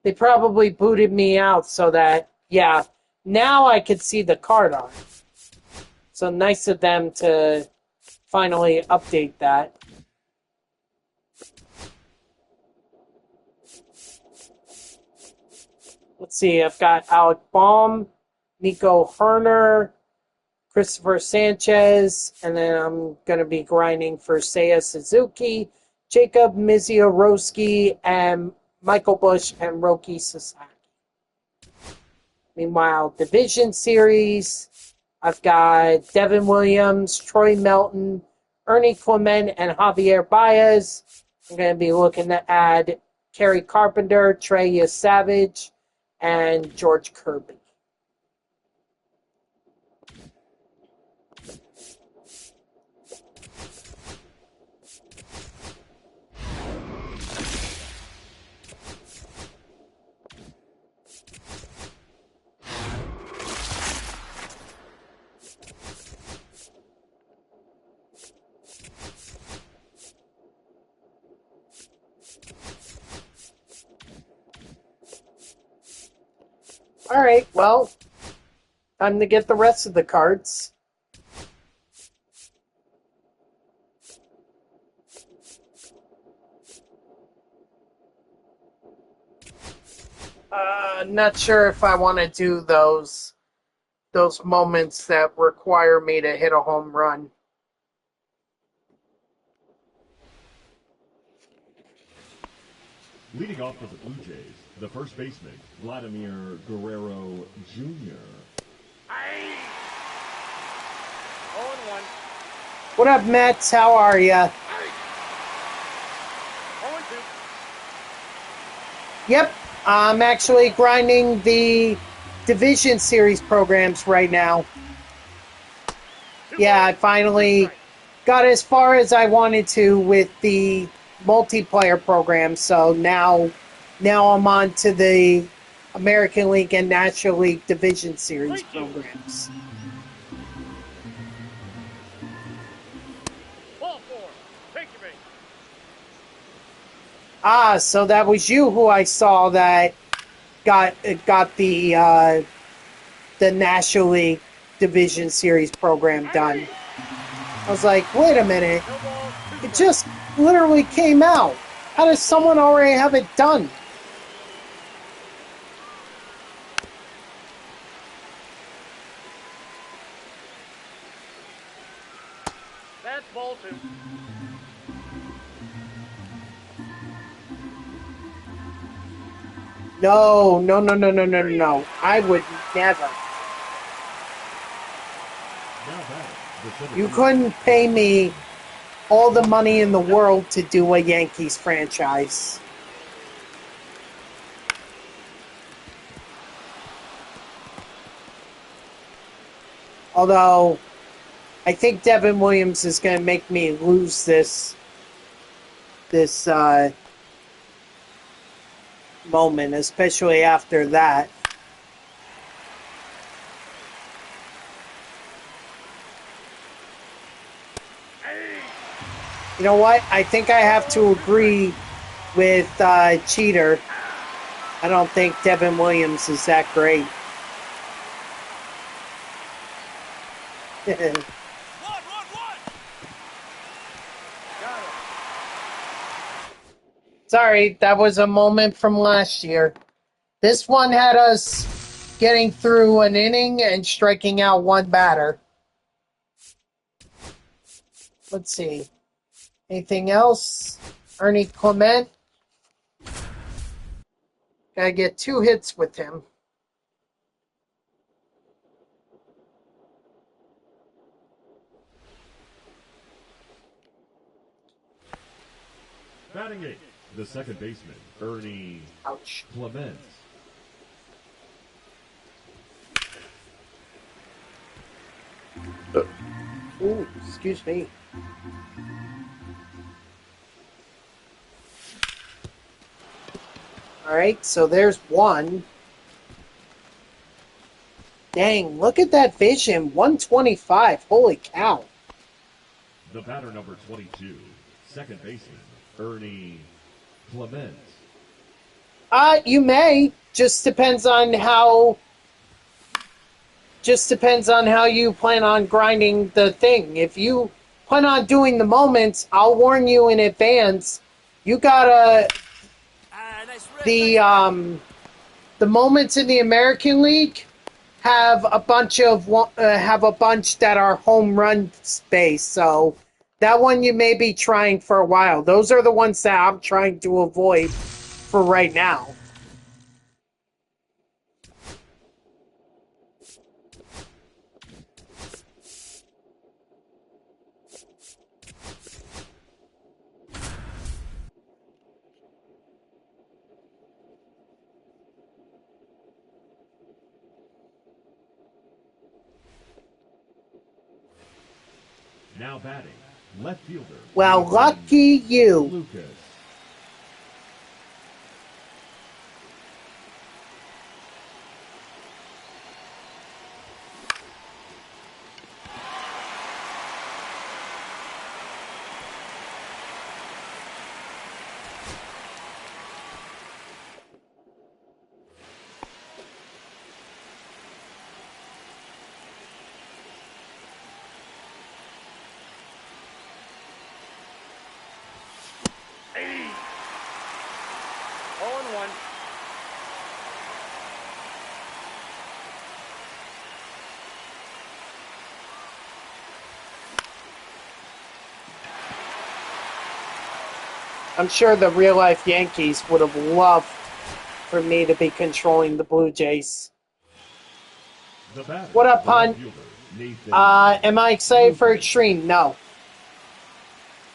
They probably booted me out so that, yeah, now I could see the card art. So nice of them to finally update that. Let's see, I've got Alec Baum, Nico Herner, Christopher Sanchez, and then I'm going to be grinding for Seiya Suzuki, Jacob Miziorowski, and Michael Bush and Roki Sasaki. Meanwhile, Division Series, I've got Devin Williams, Troy Melton, Ernie Clement, and Javier Baez. I'm going to be looking to add Kerry Carpenter, Trey Savage, and George Kirby. Alright, well, time to get the rest of the cards. Not sure if I want to do those moments that require me to hit a home run. Leading off for the Blue Jays, the first baseman, Vladimir Guerrero Jr. Aye. 0-1. What up, Mets? How are ya? 0-2. Yep, I'm actually grinding the Division Series programs right now. Yeah, I finally got as far as I wanted to with the multiplayer program, so now I'm on to the American League and National League Division Series programs. Ball 4. Take your base. Ah, so that was you who I saw that got the National League Division Series program done. I was like, wait a minute, No ball, 2 it strikes. just literally came out. How does someone already have it done? That's ball 2. No. I would never. Now batting, the center You fielder, couldn't pay me all the money in the world to do a Yankees franchise. Although, I think Devin Williams is going to make me lose this moment, especially after that. You know what? I think I have to agree with Cheater. I don't think Devin Williams is that great. 1-1-1. Got Sorry, that was a moment from last year. This one had us getting through an inning and striking out one batter. Let's see. Anything else? Ernie Clement. Gotta get 2 hits with him. Batting 8, the second baseman, Ernie Ouch. Clement. Ooh, excuse me. Alright, so there's one. Dang, look at that vision. 125. Holy cow. The batter number 22, second baseman, Ernie Clement. You may. Just depends on how you plan on grinding the thing. If you plan on doing the moments, I'll warn you in advance. You gotta the moments in the American League have a bunch that are home run based. So that one you may be trying for a while. Those are the ones that I'm trying to avoid for right now. Now batting, left fielder. Well, Nathan lucky you. Lucas. Hey. 0-1. I'm sure the real life Yankees would have loved for me to be controlling the Blue Jays. The batter, What up, the left Pun? fielder, Nathan Am I excited for Extreme? No.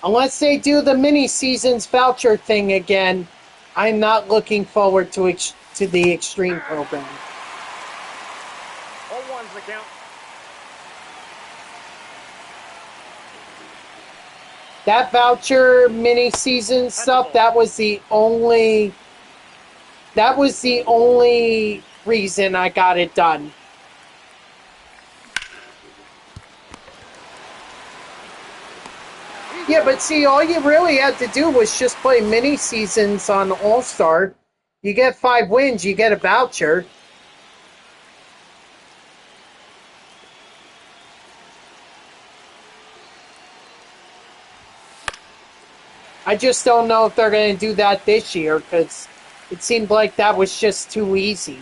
Unless they do the mini seasons voucher thing again, I'm not looking forward to the Extreme program. 0-1's the count. That voucher mini season stuff, that was the only reason I got it done. Yeah, but see, all you really had to do was just play mini seasons on All-Star. You get 5 wins, you get a voucher. I just don't know if they're going to do that this year, because it seemed like that was just too easy.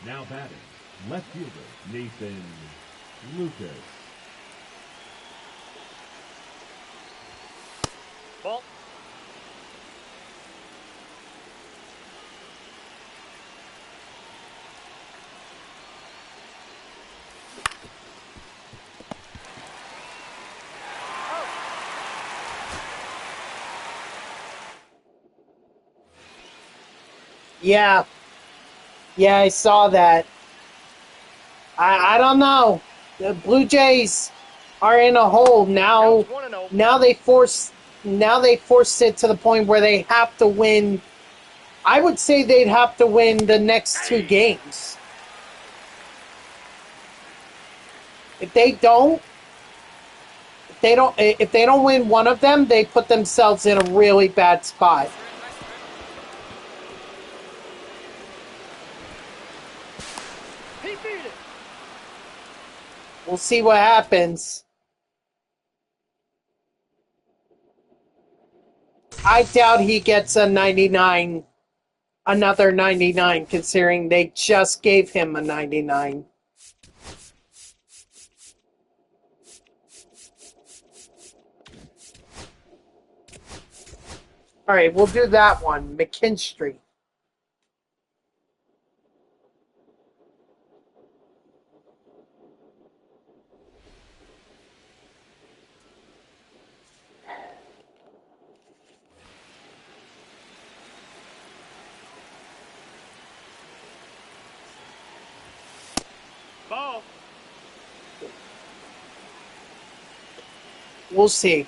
Now batting, left fielder, Nathan Lucas. Ball. Yeah. Yeah, I saw that. I don't know. The Blue Jays are in a hole now. Counts 1-0. Now they force now they forced it to the point where they have to win. I would say they'd have to win the next 2 games. If they don't, if they don't win one of them, they put themselves in a really bad spot. He beat it. We'll see what happens. I doubt he gets a 99, another 99, considering they just gave him a 99. All right, we'll do that one, McKinstry. Ball. We'll see.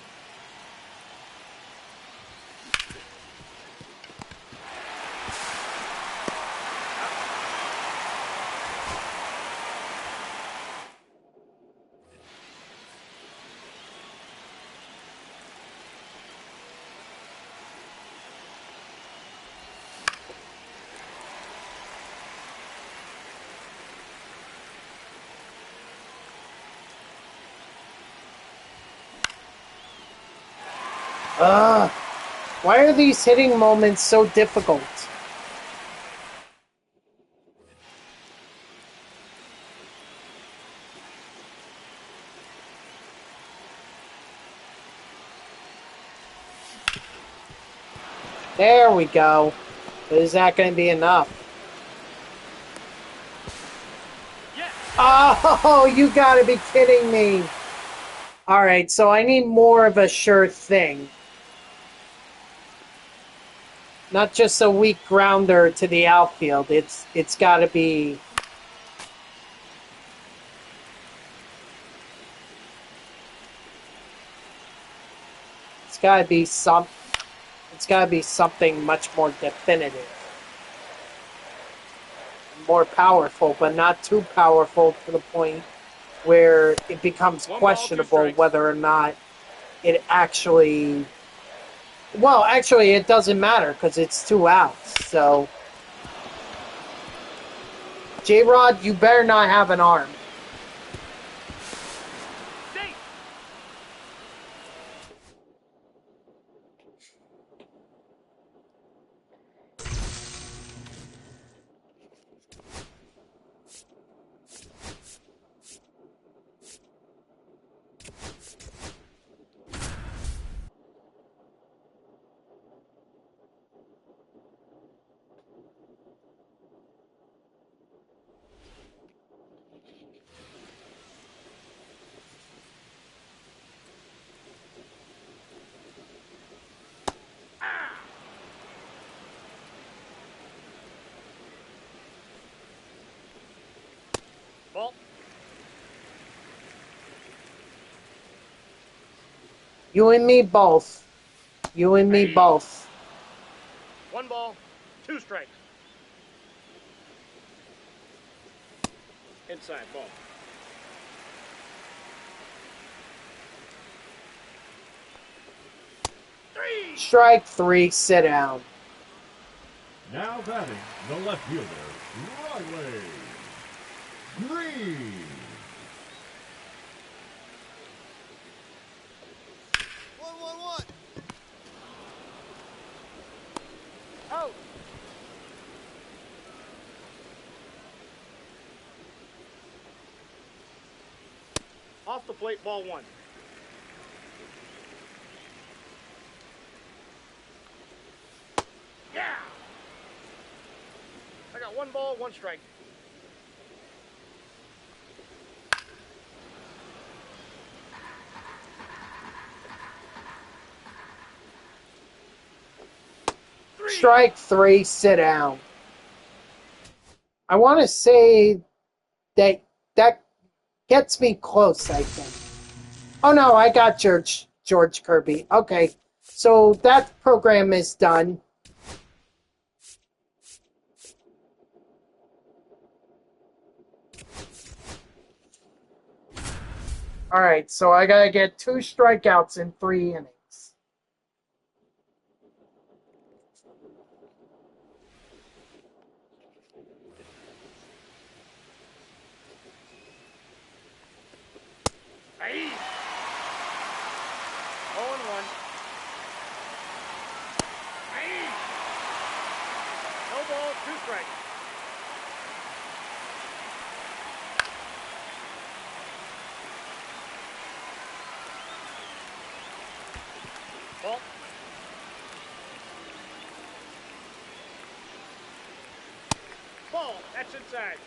Why are these hitting moments so difficult? There we go. But is that going to be enough? Yes. Oh, you got to be kidding me. All right, so I need more of a sure thing. Not just a weak grounder to the outfield. It's got to be... It's got to be something much more definitive. More powerful, but not too powerful to the point where it becomes questionable whether or not it actually... Well, actually, it doesn't matter because it's 2 outs, so... J-Rod, you better not have an arm. Safe. Ball. You and me both. You and me both. 1 ball, 2 strikes. Inside ball. Strike 3, sit down. Now batting the left fielder, Riley Green. 1-1-1. Out. Off the plate, ball 1. Yeah. I got 1 ball, 1 strike. Strike 3, sit down. I want to say that gets me close, I think. Oh no, I got George Kirby. Okay. So that program is done. All right, so I gotta get 2 strikeouts in 3 innings. Hey. 0-1. Hey. No ball, 2 strikes. Ball. Ball. That's inside.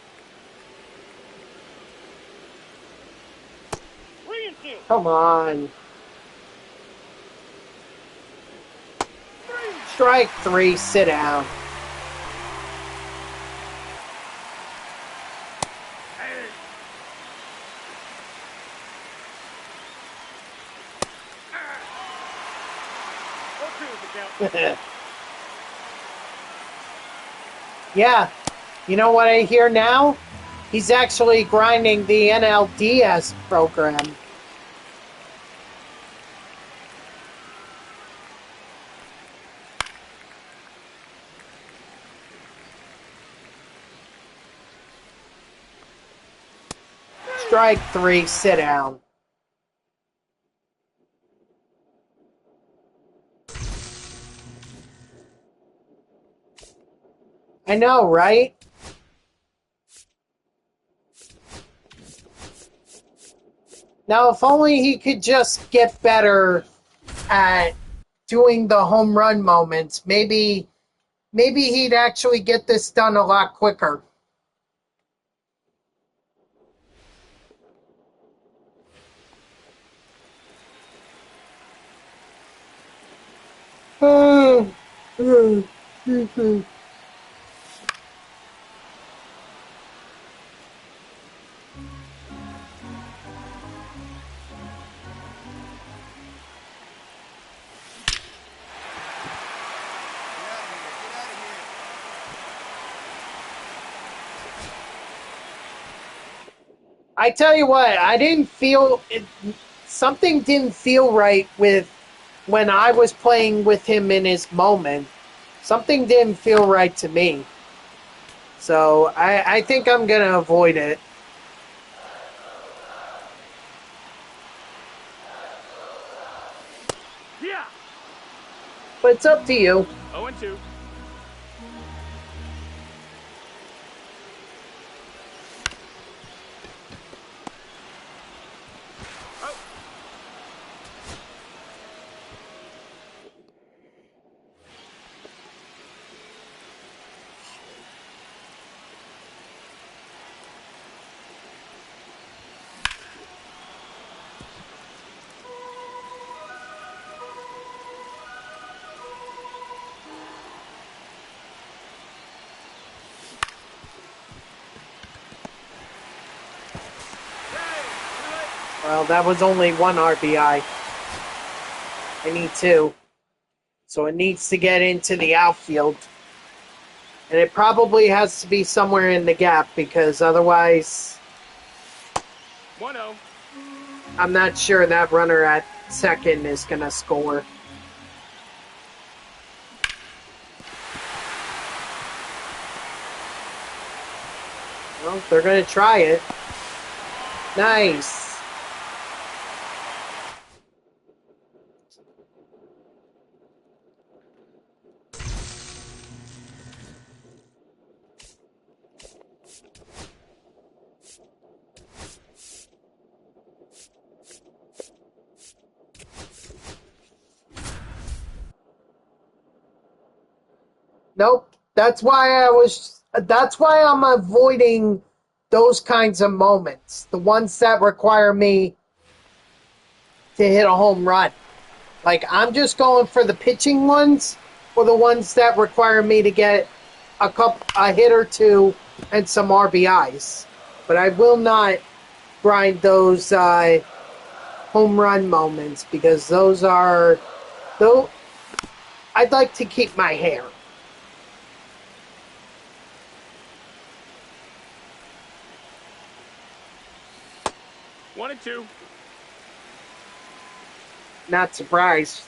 3-2. Come on. 3. Strike 3, sit down. Hey. Ah. 0-2 is the count. Yeah. You know what I hear now? He's actually grinding the NLDS program. Strike 3, sit down. I know, right? Now, if only he could just get better at doing the home run moments, maybe he'd actually get this done a lot quicker. I tell you what, I didn't feel it, something didn't feel right with when I was playing with him in his moment. Something didn't feel right to me. So I think I'm going to avoid it. Yeah. But it's up to you. 0-2. Out. Well, that was only 1 RBI. I need 2. So it needs to get into the outfield. And it probably has to be somewhere in the gap because otherwise 1-0. I'm not sure that runner at second is going to score. Well, they're going to try it. Nice. Nope. That's why I'm avoiding those kinds of moments. The ones that require me to hit a home run. Like, I'm just going for the pitching ones or the ones that require me to get a hit or 2 and some RBIs. But I will not grind those home run moments because those are Though, I'd like to keep my hair. One and two. Not surprised.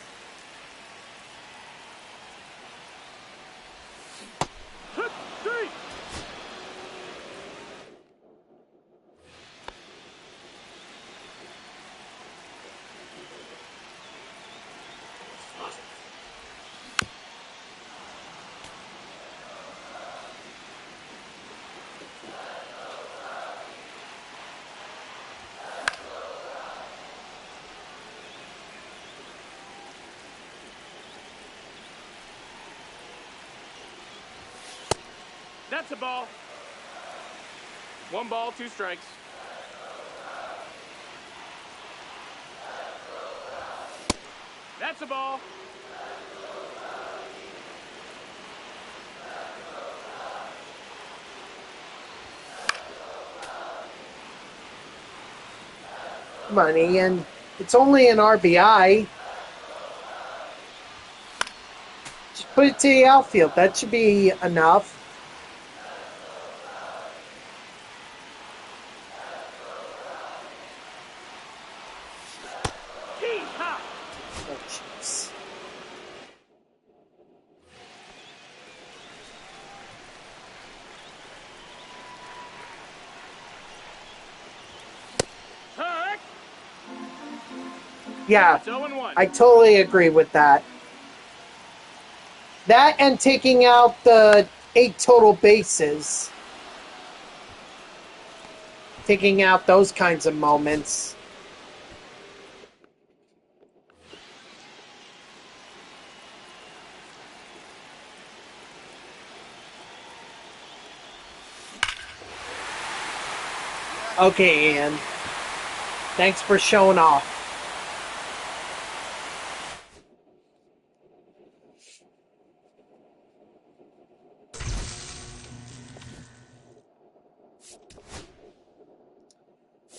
Three. That's a ball. One ball, two strikes. That's a ball. Money, and it's only an RBI. Just put it to the outfield. That should be enough. Yeehaw. Oh, jeez. Correct. Yeah, It's 0 and 1. I totally agree with that. That and taking out the 8 total bases. Taking out those kinds of moments. Okay, Ian. Thanks for showing off.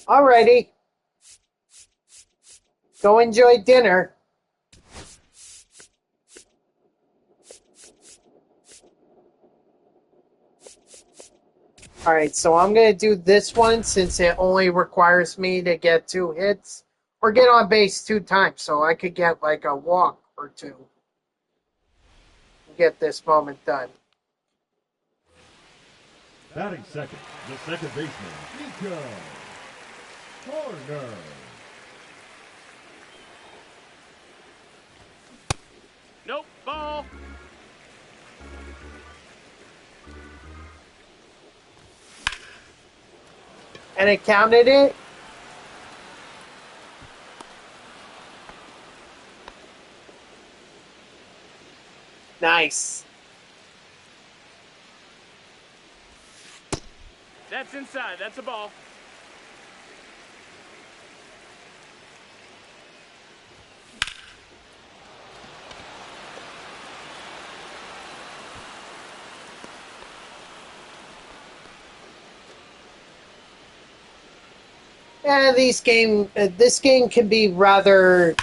Alrighty. Go enjoy dinner. Alright, so I'm going to do this one since it only requires me to get 2 hits or get on base 2 times, so I could get like a walk or 2. Get this moment done. Batting second, the second baseman, Nico Corner. Nope, ball. And it counted it? Nice. That's inside. That's a ball. Yeah, this game can be rather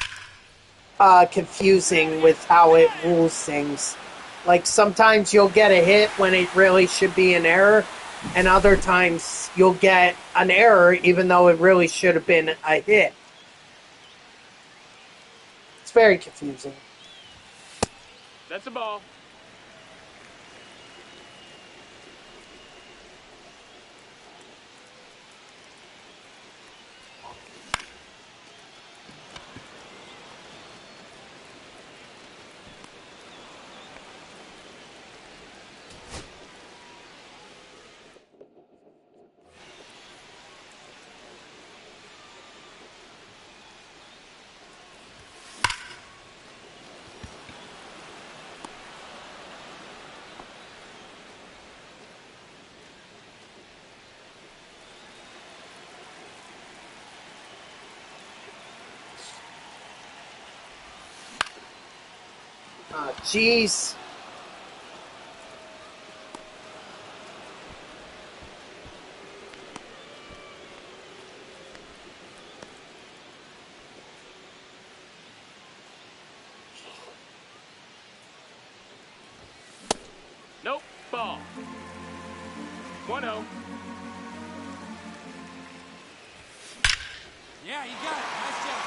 confusing with how it rules things. Like sometimes you'll get a hit when it really should be an error, and other times you'll get an error even though it really should have been a hit. It's very confusing. That's a ball. Jeez. Nope. Ball. 1-0. Yeah, you got it. Nice job.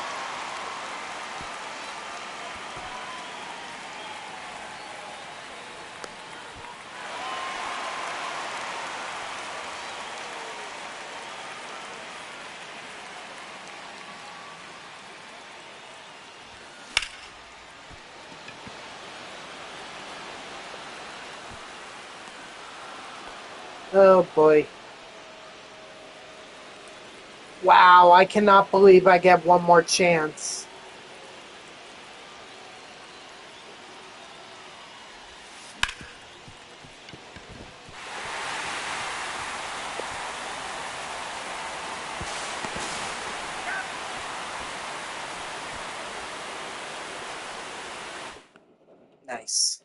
Oh boy. Wow, I cannot believe I get one more chance. Nice.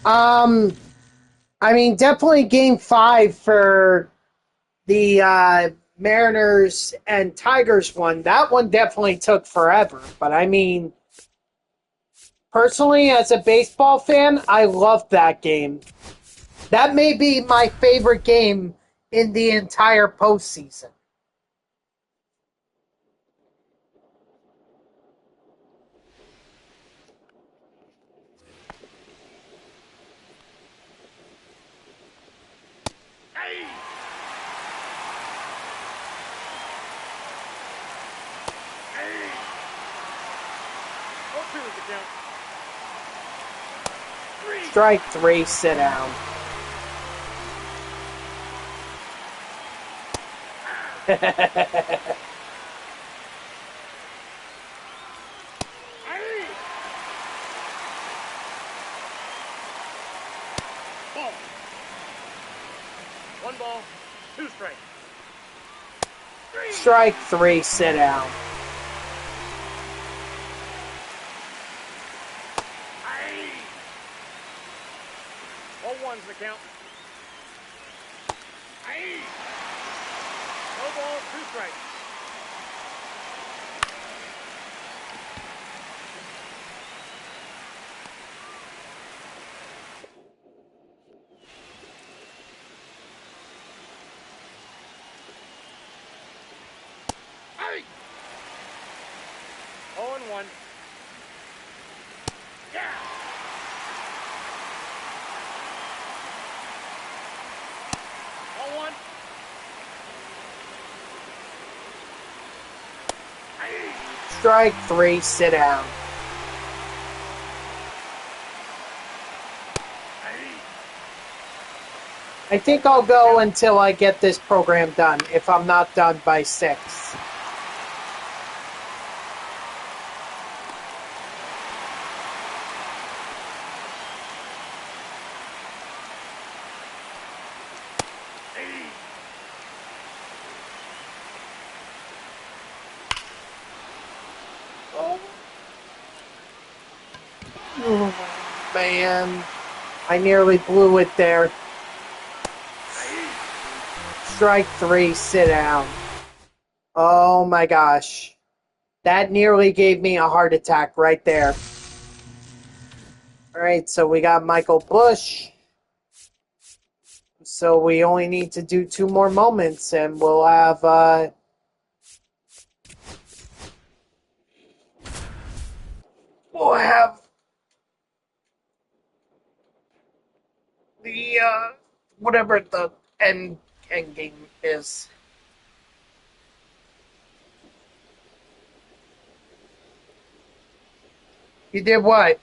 I mean, definitely game 5 for the Mariners and Tigers one. That one definitely took forever. But I mean, personally, as a baseball fan, I loved that game. That may be my favorite game in the entire postseason. Hey! Hey! 0-2 is the count. 3. Strike 3, sit down. Hey! Ball. 1 ball, 2 strikes. 3. Strike 3, sit down. Hey! 0-1's the count. Hey! No ball, 2 strikes. Hey! 0-1. Yeah! 0-1. Hey! Strike 3, sit down. Hey! I think I'll go until I get this program done, if I'm not done by 6. Hey! Oh, man. I nearly blew it there. Hey! Strike 3, sit down. Oh my gosh. That nearly gave me a heart attack right there. Alright, so we got Michael Bush. So we only need to do 2 more moments and we'll have the whatever the end game is. You did what?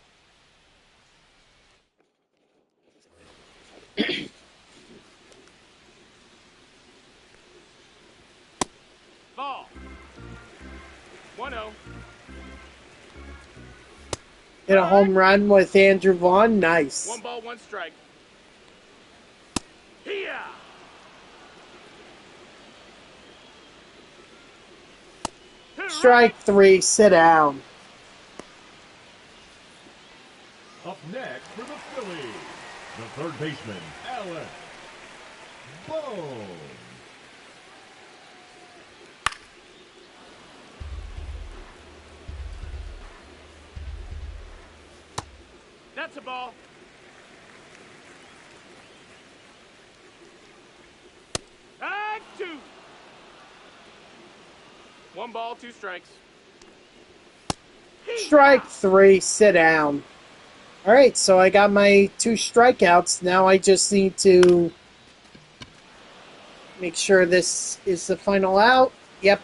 Ball. 1-0. Hit a home run with Andrew Vaughn. Nice. 1 ball, 1 strike. Here. Strike 3, sit down. Up next for the Phillies, the third baseman, Alex Bohm. That's a ball. Tag 2. 1 ball, 2 strikes. Strike 3, sit down. Alright, so I got my 2 strikeouts. Now I just need to make sure this is the final out. Yep.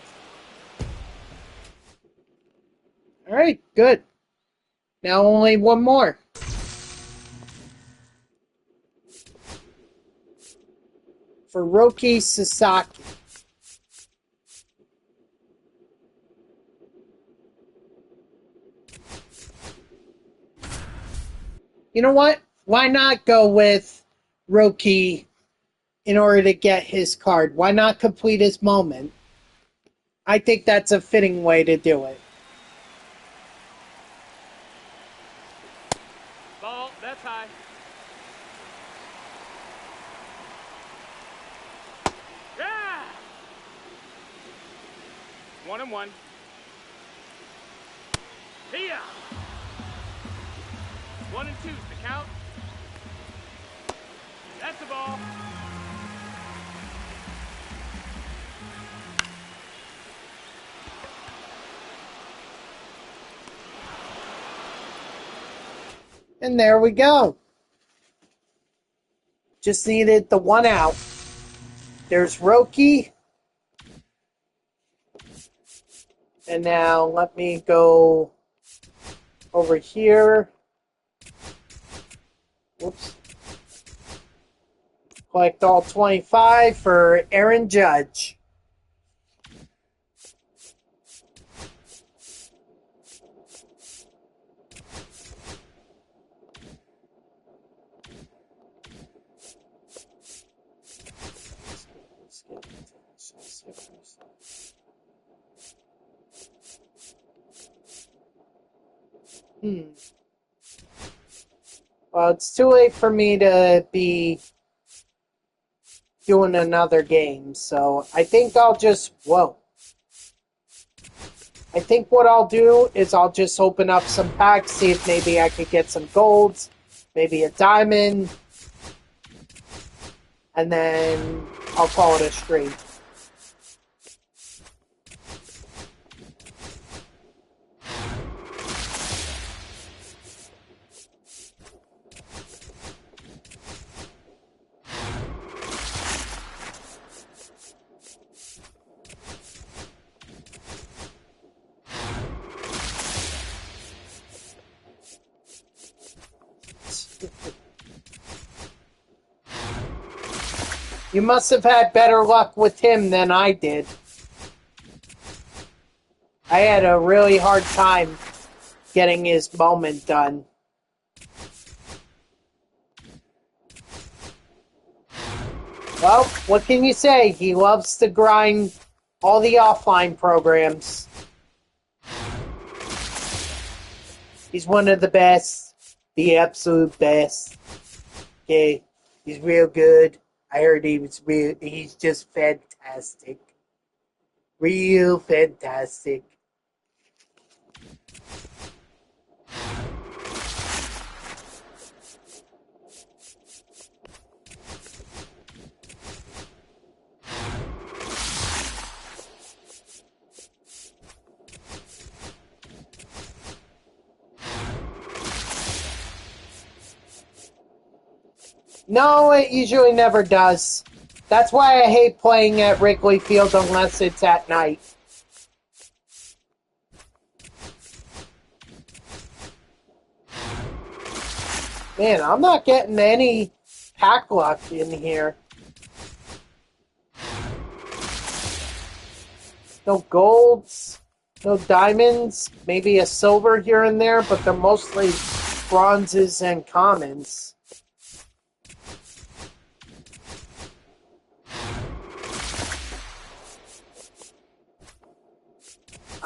Alright, good. Now only 1 more. For Roki Sasaki. You know what? Why not go with Roki in order to get his card? Why not complete his moment? I think that's a fitting way to do it. Ball, that's high. Yeah! 1-1. Here! 1 and 2's the count. That's the ball. And there we go. Just needed the 1 out. There's Roki. And now let me go over here. Whoops. Collect all 25 for Aaron Judge. Well, it's too late for me to be doing another game, so I think I'll just... Whoa. I think what I'll do is I'll just open up some packs, see if maybe I could get some golds, maybe a diamond, and then I'll call it a stream. You must have had better luck with him than I did. I had a really hard time getting his moment done. Well, what can you say? He loves to grind all the offline programs. He's one of the best. The absolute best. Okay, he's real good. I heard he's just fantastic. Real fantastic. No, it usually never does. That's why I hate playing at Wrigley Field unless it's at night. Man, I'm not getting any pack luck in here. No golds, no diamonds, maybe a silver here and there, but they're mostly bronzes and commons.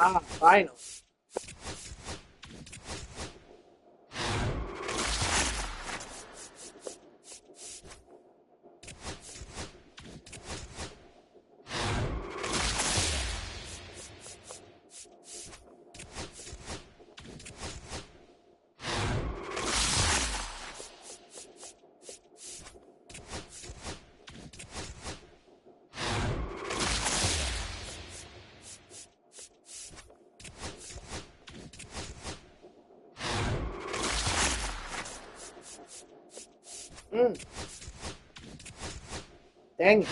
Ah, finally. Dang it.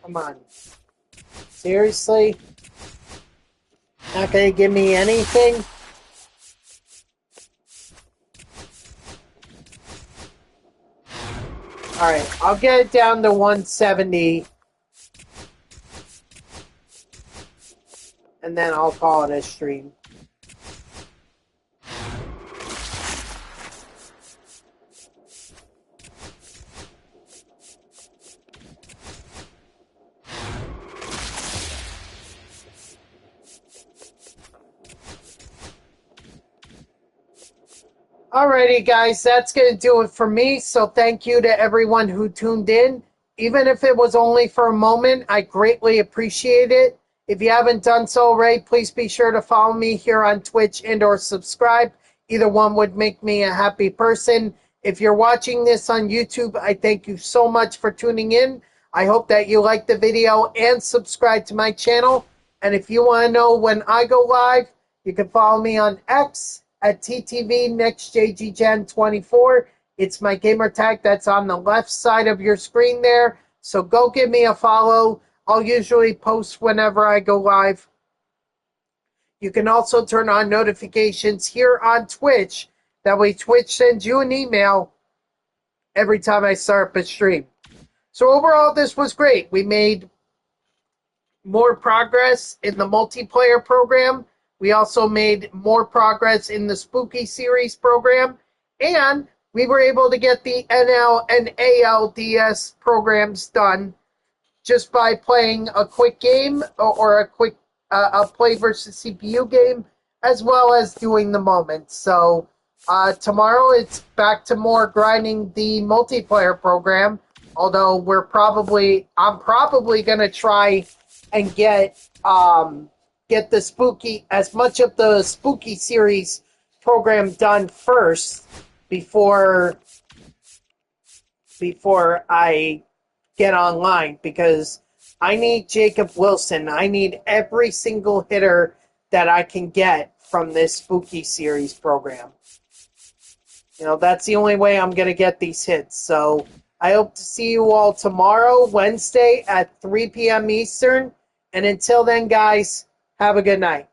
Come on. Seriously? Not gonna give me anything? Alright, I'll get it down to 170. And then I'll call it a stream. Alrighty, guys, that's going to do it for me. So thank you to everyone who tuned in. Even if it was only for a moment, I greatly appreciate it. If you haven't done so already, please be sure to follow me here on Twitch and or subscribe. Either one would make me a happy person. If you're watching this on YouTube, I thank you so much for tuning in. I hope that you liked the video and subscribe to my channel. And if you want to know when I go live, you can follow me on X at TTV NextJGGen24. It's my gamer tag that's on the left side of your screen there. So go give me a follow. I'll usually post whenever I go live. You can also turn on notifications here on Twitch. That way Twitch sends you an email every time I start up a stream. So overall, this was great. We made more progress in the multiplayer program. We also made more progress in the Spooky Series program. And we were able to get the NL and ALDS programs done just by playing a quick game or a quick a play versus CPU game, as well as doing the moments. So tomorrow it's back to more grinding the multiplayer program. Although I'm probably gonna try and get the as much of the Spooky Series program done first before I get online, because I need Jacob Wilson. I need every single hitter that I can get from this Spooky Series program. You know, that's the only way I'm going to get these hits. So I hope to see you all tomorrow, Wednesday at 3 p.m. Eastern. And until then, guys, have a good night.